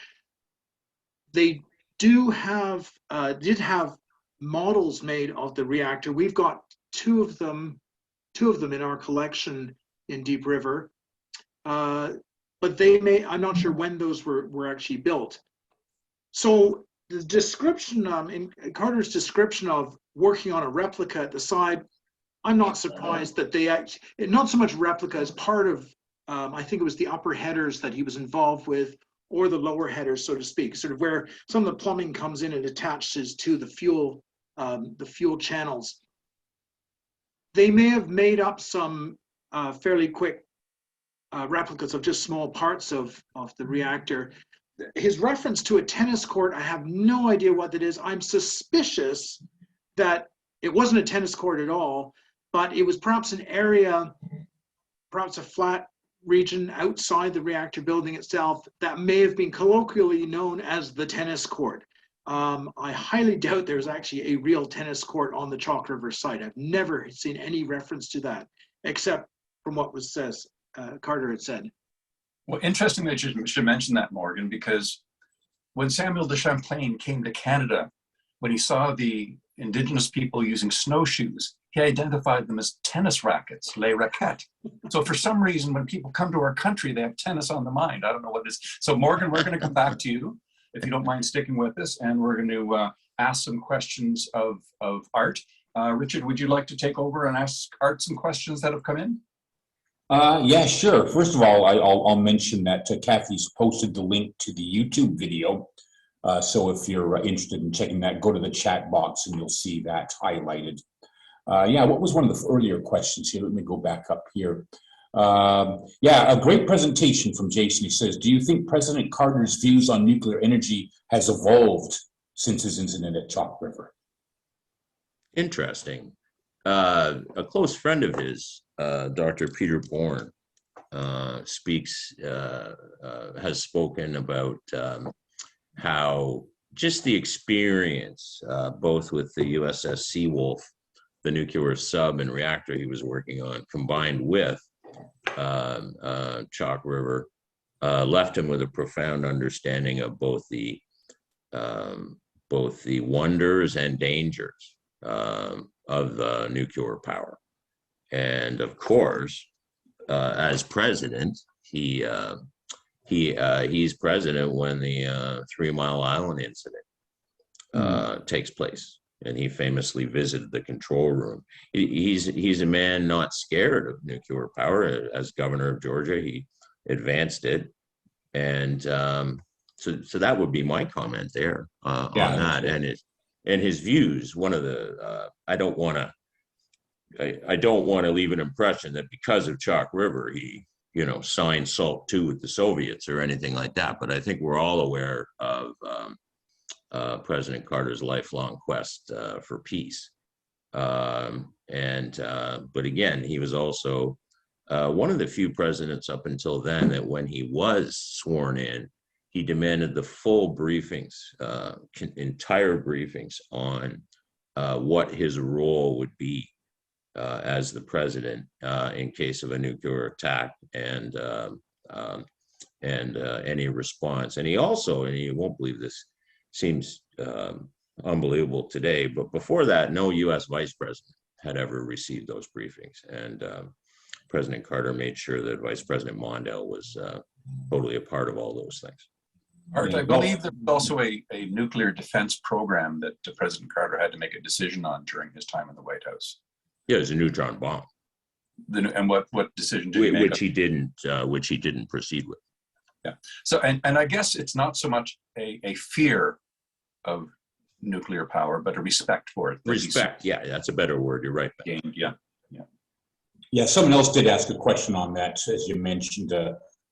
They did have models made of the reactor. We've got two of them in our collection in Deep River. But I'm not sure when those were actually built. So the description, in Carter's description of working on a replica at the side, I'm not surprised that they actually, not so much replica as part of, I think it was the upper headers that he was involved with, or the lower headers, so to speak, sort of where some of the plumbing comes in and attaches to the fuel channels. They may have made up some fairly quick replicas of just small parts of the reactor. His reference to a tennis court, I have no idea what that is. I'm suspicious that it wasn't a tennis court at all, but it was perhaps an area, perhaps a flat region outside the reactor building itself that may have been colloquially known as the tennis court. I highly doubt there's actually a real tennis court on the Chalk River site. I've never seen any reference to that, except from what Carter had said. Well, interesting that you should mention that, Morgan, because when Samuel de Champlain came to Canada, when he saw the Indigenous people using snowshoes, he identified them as tennis rackets, les raquettes. So for some reason, when people come to our country, they have tennis on the mind. I don't know what it is. So Morgan, we're going to come back to you, if you don't mind sticking with us, and we're going to ask some questions of Art. Richard, would you like to take over and ask Art some questions that have come in? Yeah, sure. First of all, I'll mention that Kathy's posted the link to the YouTube video. So if you're interested in checking that, go to the chat box and you'll see that highlighted. Yeah, what was one of the earlier questions here? Let me go back up here. Yeah, a great presentation from Jason. He says, do you think President Carter's views on nuclear energy has evolved since his incident at Chalk River? Interesting. A close friend of his, Dr. Peter Bourne, has spoken about how just the experience, both with the USS Seawolf, the nuclear sub and reactor he was working on, combined with Chalk River left him with a profound understanding of both the wonders and dangers of nuclear power. And of course, as president, he's president when the 3 Mile Island incident takes place, and he famously visited the control room. He's a man not scared of nuclear power. As governor of Georgia, he advanced it, and so that would be my comment there on that, and his views. One of the I don't want to leave an impression that because of Chalk River he signed SALT II with the Soviets or anything like that. But I think we're all aware of President Carter's lifelong quest for peace. But again, he was also one of the few presidents up until then that when he was sworn in, he demanded the full briefings, entire briefings on what his role would be as the president in case of a nuclear attack and any response. And he also, and you won't believe this, seems unbelievable today, but before that, no U.S. vice president had ever received those briefings. And President Carter made sure that Vice President Mondale was totally a part of all those things. Art, I believe there was also a nuclear defense program that President Carter had to make a decision on during his time in the White House. Yeah, it was a neutron bomb. And what decision did he make? Which he didn't proceed with. Yeah. So and I guess it's not so much a fear of nuclear power, but a respect for it. Respect, yeah, that's a better word. You're right. Gained, yeah. Yeah, someone else did ask a question on that, as you mentioned.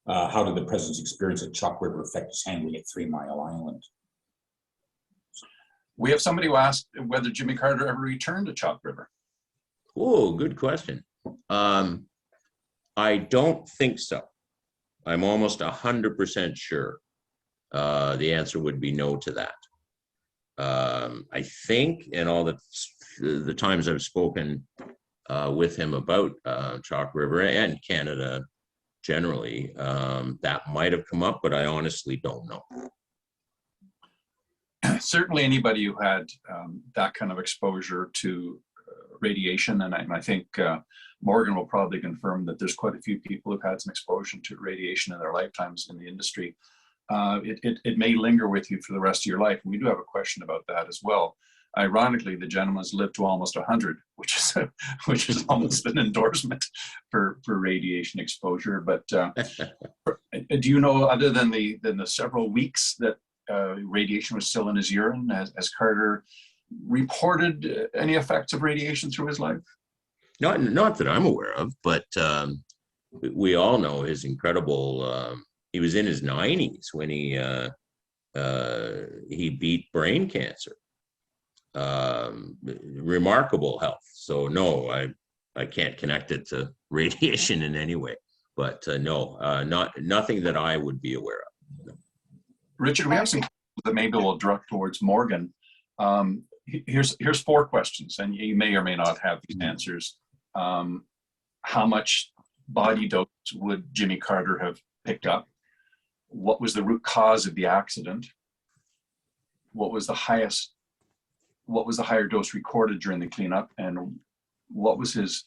How did the president's experience at Chalk River affect his handling at 3 Mile Island? We have somebody who asked whether Jimmy Carter ever returned to Chalk River. Oh, good question. I don't think so. I'm almost 100% sure the answer would be no to that. I think in all the times I've spoken with him about Chalk River and Canada generally, that might have come up, but I honestly don't know. Certainly anybody who had that kind of exposure to radiation, and I think Morgan will probably confirm that there's quite a few people who've had some exposure to radiation in their lifetimes in the industry. It may linger with you for the rest of your life. And we do have a question about that as well. Ironically, the gentleman's lived to almost 100, which is almost an endorsement for radiation exposure. But do you know, other than the several weeks that radiation was still in his urine, has Carter reported any effects of radiation through his life? Not that I'm aware of, but we all know his incredible. He was in his 90s when he beat brain cancer. Remarkable health. So no, I can't connect it to radiation in any way. But no, nothing that I would be aware of. No. Richard, we have some questions that maybe we'll direct towards Morgan. Here's 4 questions, and you may or may not have these answers. How much body dose would Jimmy Carter have picked up? What was the root cause of the accident? What was the higher dose recorded during the cleanup? And what was his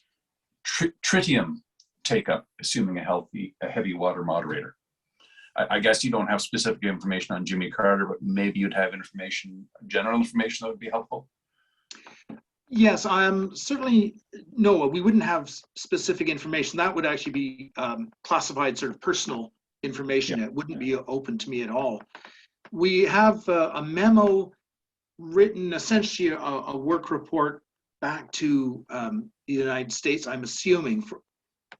tritium take-up, assuming a heavy water moderator? I guess you don't have specific information on Jimmy Carter, but maybe you'd have general information that would be helpful. Yes, certainly, no, we wouldn't have specific information. That would actually be classified sort of personal information. Yeah. It wouldn't be open to me at all. We have a memo written, essentially a work report back to the United States, I'm assuming.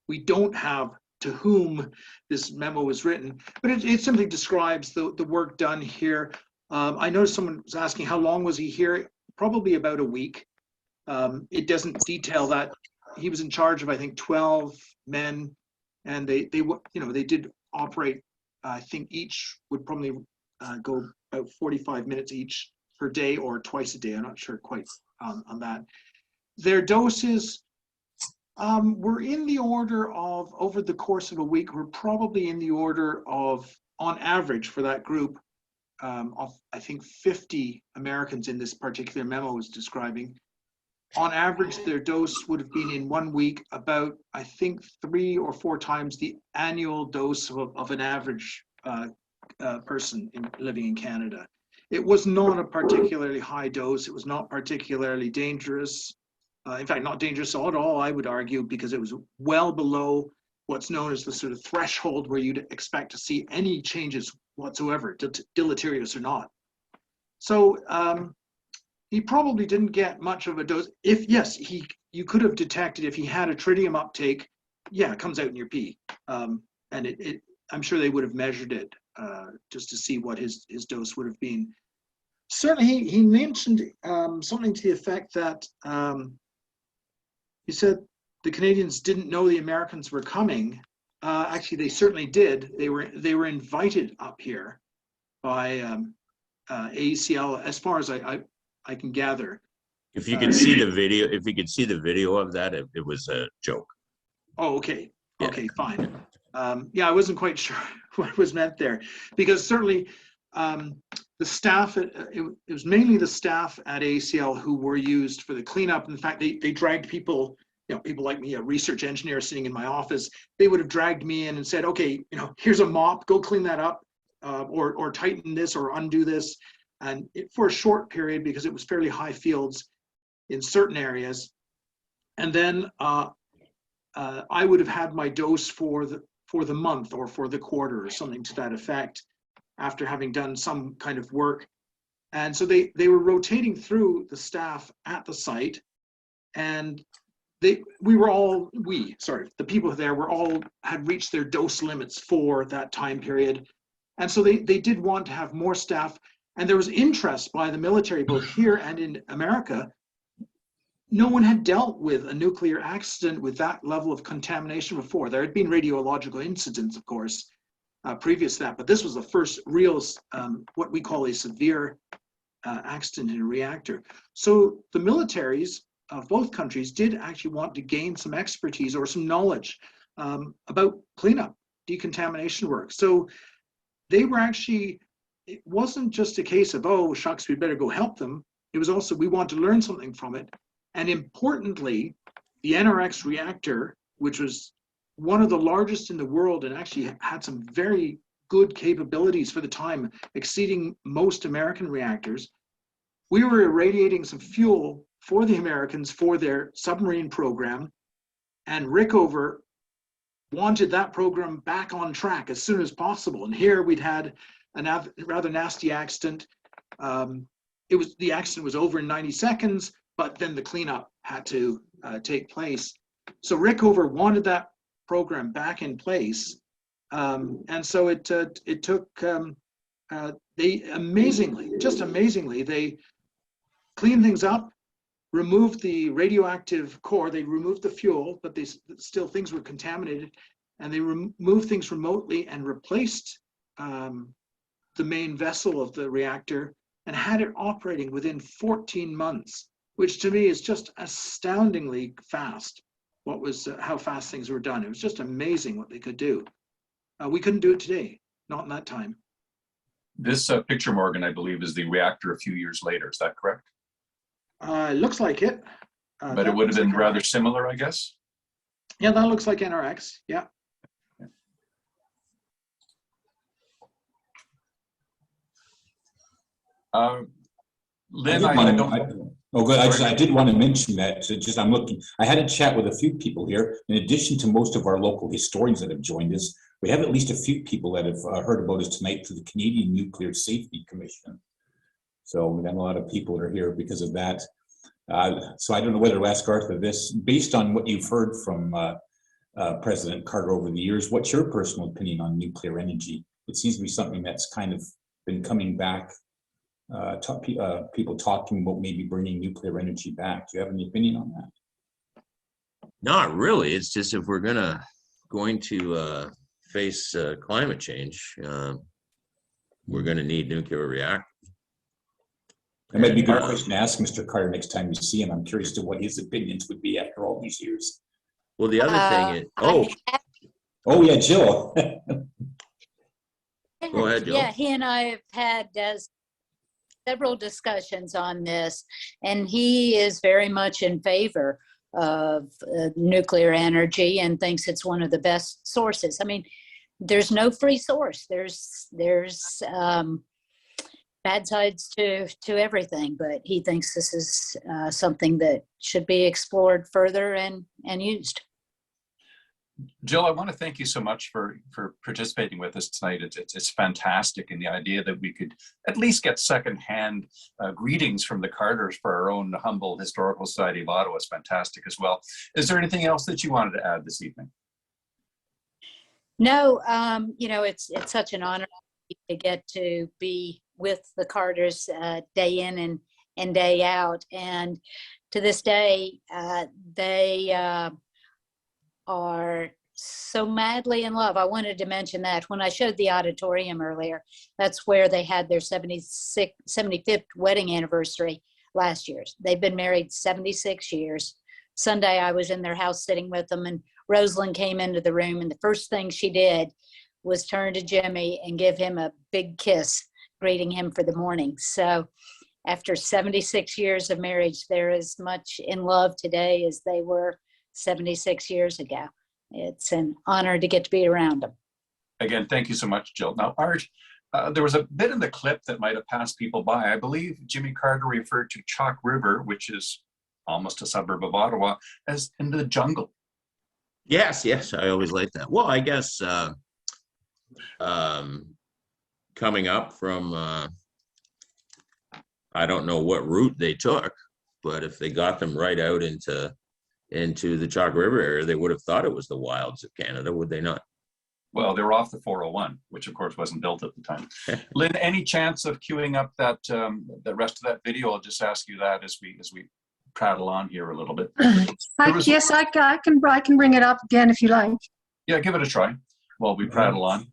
We don't have to whom this memo was written, but it simply describes the work done here. I noticed someone was asking how long was he here? Probably about a week. It doesn't detail that. He was in charge of, I think, 12 men, and they did operate. I think each would probably go about 45 minutes each per day or twice a day. I'm not sure quite on that. Their doses We're in the order of, over the course of a week, we're probably in the order of, on average for that group, of I think 50 Americans in this particular memo was describing. On average, their dose would have been in 1 week about, I think, 3 or 4 times the annual dose of an average person living in Canada. It was not a particularly high dose. It was not particularly dangerous. In fact, not dangerous at all, I would argue, because it was well below what's known as the sort of threshold where you'd expect to see any changes whatsoever, deleterious or not. So he probably didn't get much of a dose. If yes, you could have detected if he had a tritium uptake. Yeah, it comes out in your pee, and I'm sure they would have measured it just to see what his dose would have been. Certainly, he mentioned something to the effect that he said the Canadians didn't know the Americans were coming. Actually, they certainly did. They were invited up here by AECL, as far as I can gather. If you could see the video, of that, it was a joke. Oh, okay. Yeah. Okay, fine. Yeah, I wasn't quite sure what was meant there, because certainly the staff, it was mainly the staff at ACL who were used for the cleanup. In fact, they dragged people, people like me, a research engineer sitting in my office, they would have dragged me in and said, okay, here's a mop, go clean that up, or tighten this or undo this. And for a short period, because it was fairly high fields in certain areas. And then I would have had my dose for the month or for the quarter or something to that effect, after having done some kind of work. And so they were rotating through the staff at the site, and the people there had reached their dose limits for that time period. And so they did want to have more staff, and there was interest by the military, both here and in America. No one had dealt with a nuclear accident with that level of contamination before. There had been radiological incidents, of course, previous to that, but this was the first real, what we call a severe accident in a reactor. So the militaries of both countries did actually want to gain some expertise or some knowledge about cleanup, decontamination work. So they were actually, it wasn't just a case of, oh, shucks, we better go help them. It was also, we want to learn something from it. And importantly, the NRX reactor, which was one of the largest in the world and actually had some very good capabilities for the time, exceeding most American reactors, we were irradiating some fuel for the Americans for their submarine program. And Rickover wanted that program back on track as soon as possible. And here we'd had a rather nasty accident. The accident was over in 90 seconds, but then the cleanup had to take place. So Rickover wanted that program back in place. And so it took, they amazingly, they cleaned things up, removed the radioactive core, they removed the fuel, but still things were contaminated, and they removed things remotely and replaced the main vessel of the reactor and had it operating within 14 months, which to me is just astoundingly fast. How fast things were done. It was just amazing what they could do. We couldn't do it today, not in that time. This picture, Morgan, I believe, is the reactor a few years later. Is that correct? It looks like it. But it would have been rather similar, I guess? Yeah, that looks like NRX, yeah. Lynn, I did want to mention that. I'm looking. I had a chat with a few people here. In addition to most of our local historians that have joined us, we have at least a few people that have heard about us tonight through the Canadian Nuclear Safety Commission. So we have a lot of people that are here because of that. So I don't know whether to ask Arthur this, based on what you've heard from President Carter over the years. What's your personal opinion on nuclear energy? It seems to be something that's kind of been coming back. People talking about maybe bringing nuclear energy back. Do you have any opinion on that? Not really. It's just if we're going to face climate change, we're going to need nuclear reactors. That might be a good question to ask Mr. Carter next time you see him. I'm curious to what his opinions would be after all these years. Well, the other thing is, Oh, yeah, Jill. Go ahead, Jill. Yeah, he and I have had several discussions on this, and he is very much in favor of nuclear energy and thinks it's one of the best sources. I mean, there's no free source. There's bad sides to everything, but he thinks this is something that should be explored further and used. Jill, I want to thank you so much for participating with us tonight. It's fantastic, and the idea that we could at least get secondhand greetings from the Carters for our own humble Historical Society of Ottawa is fantastic as well. Is there anything else that you wanted to add this evening? No, you know, it's such an honor to get to be with the Carters day in and day out, and to this day, they are so madly in love. I wanted to mention that when I showed the auditorium earlier, that's where they had their 75th wedding anniversary last year. They've been married 76 years. Sunday, I was in their house sitting with them, and Rosalind came into the room, and the first thing she did was turn to Jimmy and give him a big kiss, greeting him for the morning. So after 76 years of marriage, they're as much in love today as they were 76 years ago. It's an honor to get to be around them. Again, thank you so much, Jill. Now, Art, there was a bit in the clip that might have passed people by. I believe Jimmy Carter referred to Chalk River, which is almost a suburb of Ottawa, as in the jungle. Yes, I always like that. Well, I guess coming up from, I don't know what route they took, but if they got them right out into the Chalk River area, they would have thought it was the wilds of Canada, would they not? Well, they were off the 401, which of course wasn't built at the time. Lynn, any chance of queuing up that the rest of that video? I'll just ask you that as we prattle on here a little bit. Yes, I can bring it up again if you like. Yeah, give it a try while we prattle on.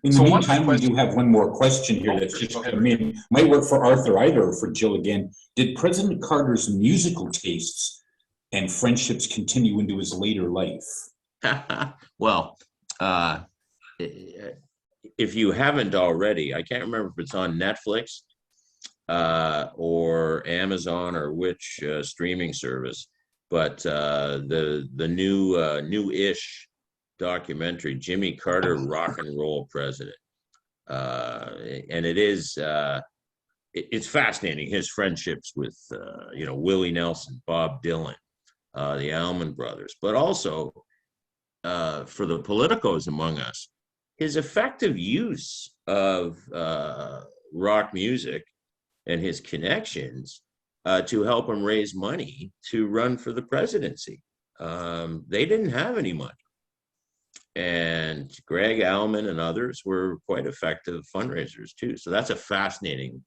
In the meantime, we do have one more question here that's just come in. Might work for Arthur either or for Jill again. Did President Carter's musical tastes and friendships continue into his later life? Well, if you haven't already, I can't remember if it's on Netflix or Amazon or which streaming service, but the new-ish documentary, Jimmy Carter, Rock and Roll President, and it's fascinating, his friendships with Willie Nelson, Bob Dylan, the Allman Brothers, but also for the politicos among us, his effective use of rock music and his connections to help him raise money to run for the presidency. They didn't have any money. And Greg Allman and others were quite effective fundraisers too. So that's a fascinating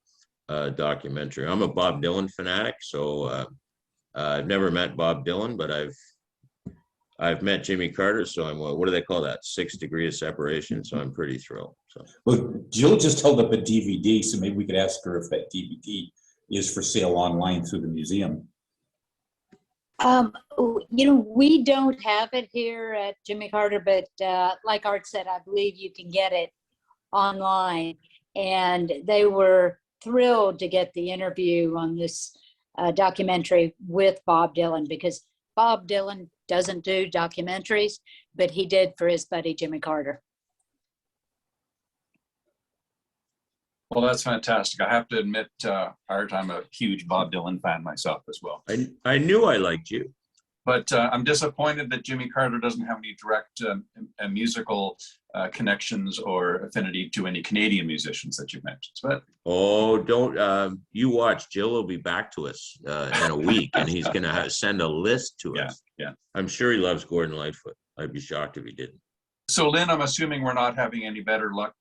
documentary. I'm a Bob Dylan fanatic, so I've never met Bob Dylan, but I've met Jimmy Carter, so I'm, what do they call that? 6 degrees of separation. So I'm pretty thrilled. So. Well, Jill just held up a DVD, so maybe we could ask her if that DVD is for sale online through the museum. We don't have it here at Jimmy Carter, but like Art said, I believe you can get it online. And they were thrilled to get the interview on this documentary with Bob Dylan, because Bob Dylan doesn't do documentaries, but he did for his buddy Jimmy Carter. Well, that's fantastic. I have to admit, Art, I'm a huge Bob Dylan fan myself as well. I knew I liked you. But I'm disappointed that Jimmy Carter doesn't have any direct musical connections or affinity to any Canadian musicians that you've mentioned. But don't you watch. Jill will be back to us in a week, and he's going to send a list to us. Yeah. I'm sure he loves Gordon Lightfoot. I'd be shocked if he didn't. So, Lynn, I'm assuming we're not having any better luck.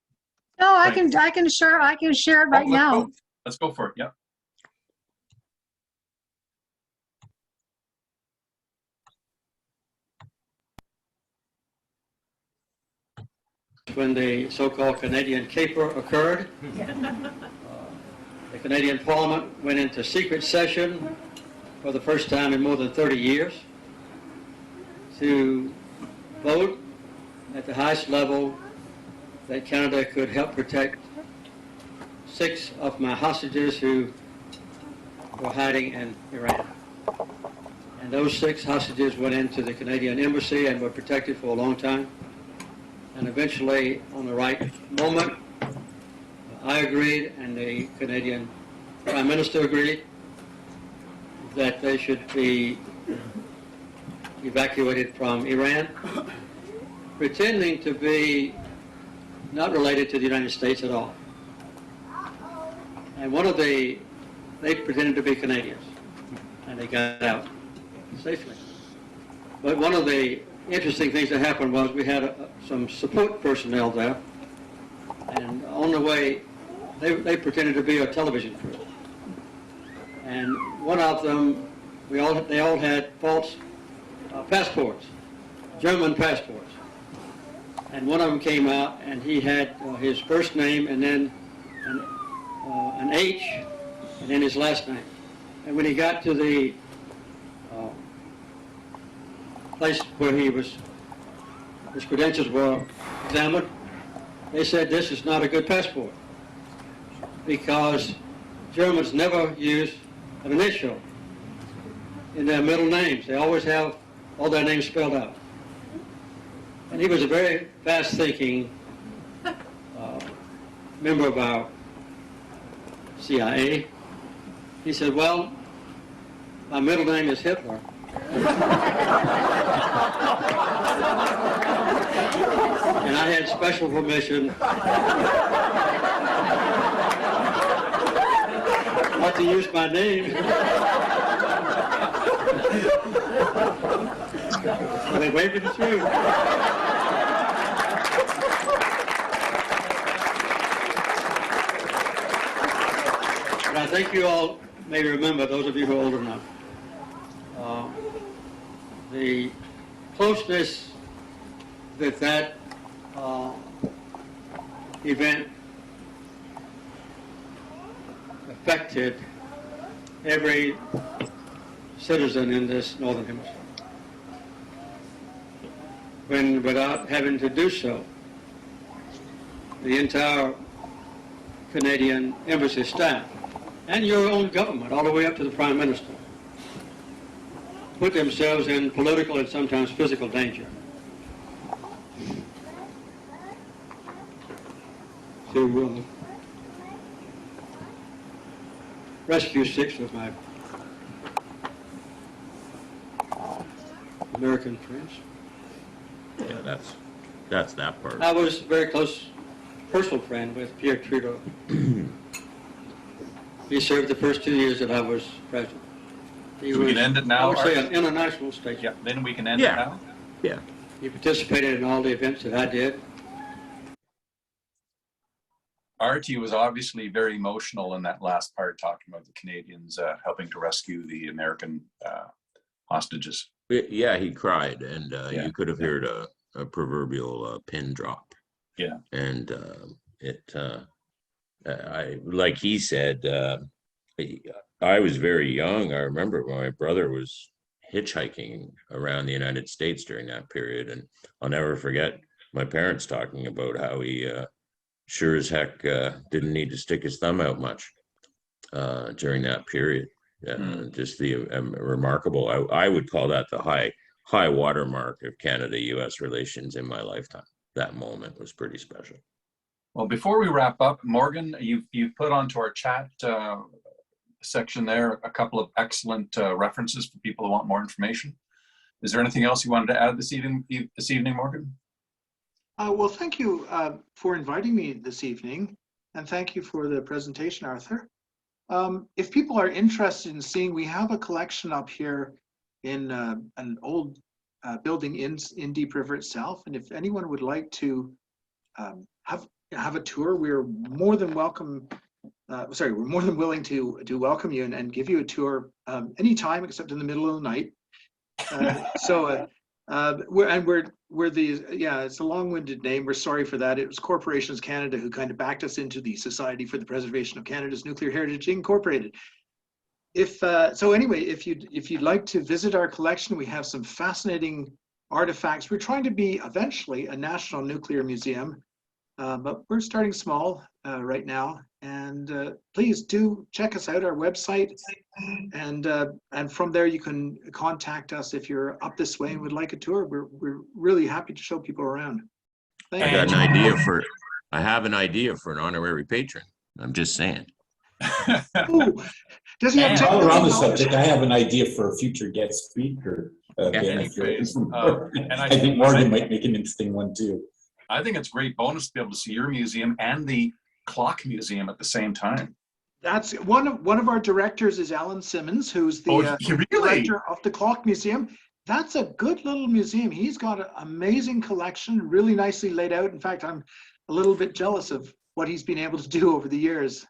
No, I can share it right now. Let's go for it. Yeah. When the so-called Canadian Caper occurred, the Canadian Parliament went into secret session for the first time in more than 30 years. to vote at the highest level that Canada could help protect 6 of my hostages who were hiding in Iran. And those 6 hostages went into the Canadian embassy and were protected for a long time. And eventually, on the right moment, I agreed, and the Canadian Prime Minister agreed, that they should be evacuated from Iran, pretending to be not related to the United States at all. And they pretended to be Canadians, and they got out safely. But one of the interesting things that happened was we had some support personnel there, and on the way, they pretended to be a television crew. And one of them, they all had false passports, German passports. And one of them came out, and he had his first name and then an H, and then his last name. And when he got to the place where his credentials were examined, they said this is not a good passport because Germans never use an initial in their middle names. They always have all their names spelled out. And he was a very fast-thinking member of our CIA. He said, well, my middle name is Hitler. And I had special permission not to use my name. So they waved it through. But I think you all may remember, those of you who are old enough, the closeness that event affected every citizen in this northern hemisphere. When, without having to do so, the entire Canadian embassy staff and your own government, all the way up to the Prime Minister, put themselves in political and sometimes physical danger to rescue 6 of my American friends. Yeah, that's that part. I was a very close personal friend with Pierre Trudeau. He served the first 2 years that I was president. He So we can end it now, I would say Art? an international statesman. Yeah, then we can end it Yeah. now. Yeah. He participated in all the events that I did. Artie was obviously very emotional in that last part, talking about the Canadians helping to rescue the American hostages. Yeah, he cried, and Yeah. you could have heard a proverbial pin drop. Yeah. And like he said, I was very young. I remember when my brother was hitchhiking around the United States during that period, and I'll never forget my parents talking about how he sure as heck didn't need to stick his thumb out much during that period. Just the remarkable, I would call that the high watermark of Canada-US relations in my lifetime. That moment was pretty special. Well, before we wrap up, Morgan, you've put onto our chat section there a couple of excellent references for people who want more information. Is there anything else you wanted to add this evening, Morgan? Well, thank you for inviting me this evening, and thank you for the presentation, Arthur. If people are interested in seeing, we have a collection up here in an old building in Deep River itself, and if anyone would like to have a tour, we're more than welcome. We're more than willing to welcome you and give you a tour anytime except in the middle of the night. It's a long-winded name. We're sorry for that. It was Corporations Canada who kind of backed us into the Society for the Preservation of Canada's Nuclear Heritage Incorporated. If you'd like to visit our collection, we have some fascinating artifacts. We're trying to be eventually a national nuclear museum, but we're starting small right now. And please do check us out, our website, and from there you can contact us if you're up this way and would like a tour. We're really happy to show people around. Thank I you. got an idea for, I have an idea for an honorary patron. I'm just saying. Ooh, does he have And- While we're on the technical knowledge? subject, I have an idea for a future guest speaker. Ben, if you're- Anyways, and I think Morgan might make an interesting one too. I think it's a great bonus to be able to see your museum and the clock museum at the same time. That's one of our directors is Alan Simmons, who's the Really? director of the Clock Museum. That's a good little museum. He's got an amazing collection, really nicely laid out. In fact, I'm a little bit jealous of what he's been able to do over the years.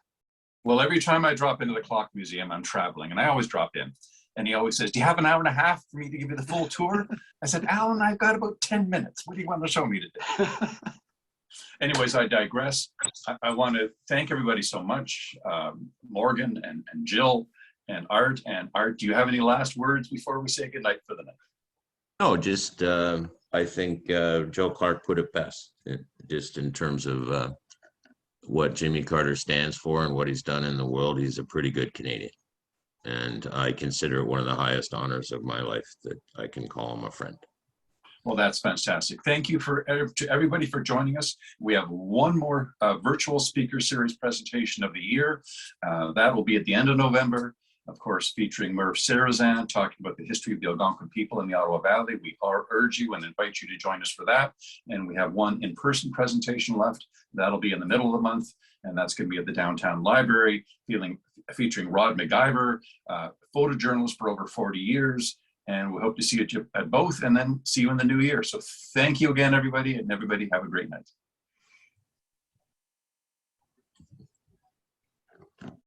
Well, every time I drop into the clock museum, I'm traveling, and I always drop in. And he always says, "Do you have an hour and a half for me to give you the full tour?" I said, "Alan, I've got about 10 minutes. What do you want to show me today?" Anyways, I digress. I want to thank everybody so much, Morgan and Jill and Art. And Art, do you have any last words before we say goodnight for the night? No, just I think Joe Clark put it best, just in terms of what Jimmy Carter stands for and what he's done in the world. He's a pretty good Canadian. And I consider it one of the highest honors of my life that I can call him a friend. Well, that's fantastic. Thank you to everybody for joining us. We have one more virtual speaker series presentation of the year. That will be at the end of November, of course, featuring Murph Sarazan talking about the history of the Algonquin people in the Ottawa Valley. We urge you and invite you to join us for that. And we have one in-person presentation left. That'll be in the middle of the month. And that's going to be at the Downtown Library, featuring Rod McIver, photojournalist for over 40 years. And we hope to see you at both and then see you in the new year. So thank you again, everybody, and everybody have a great night.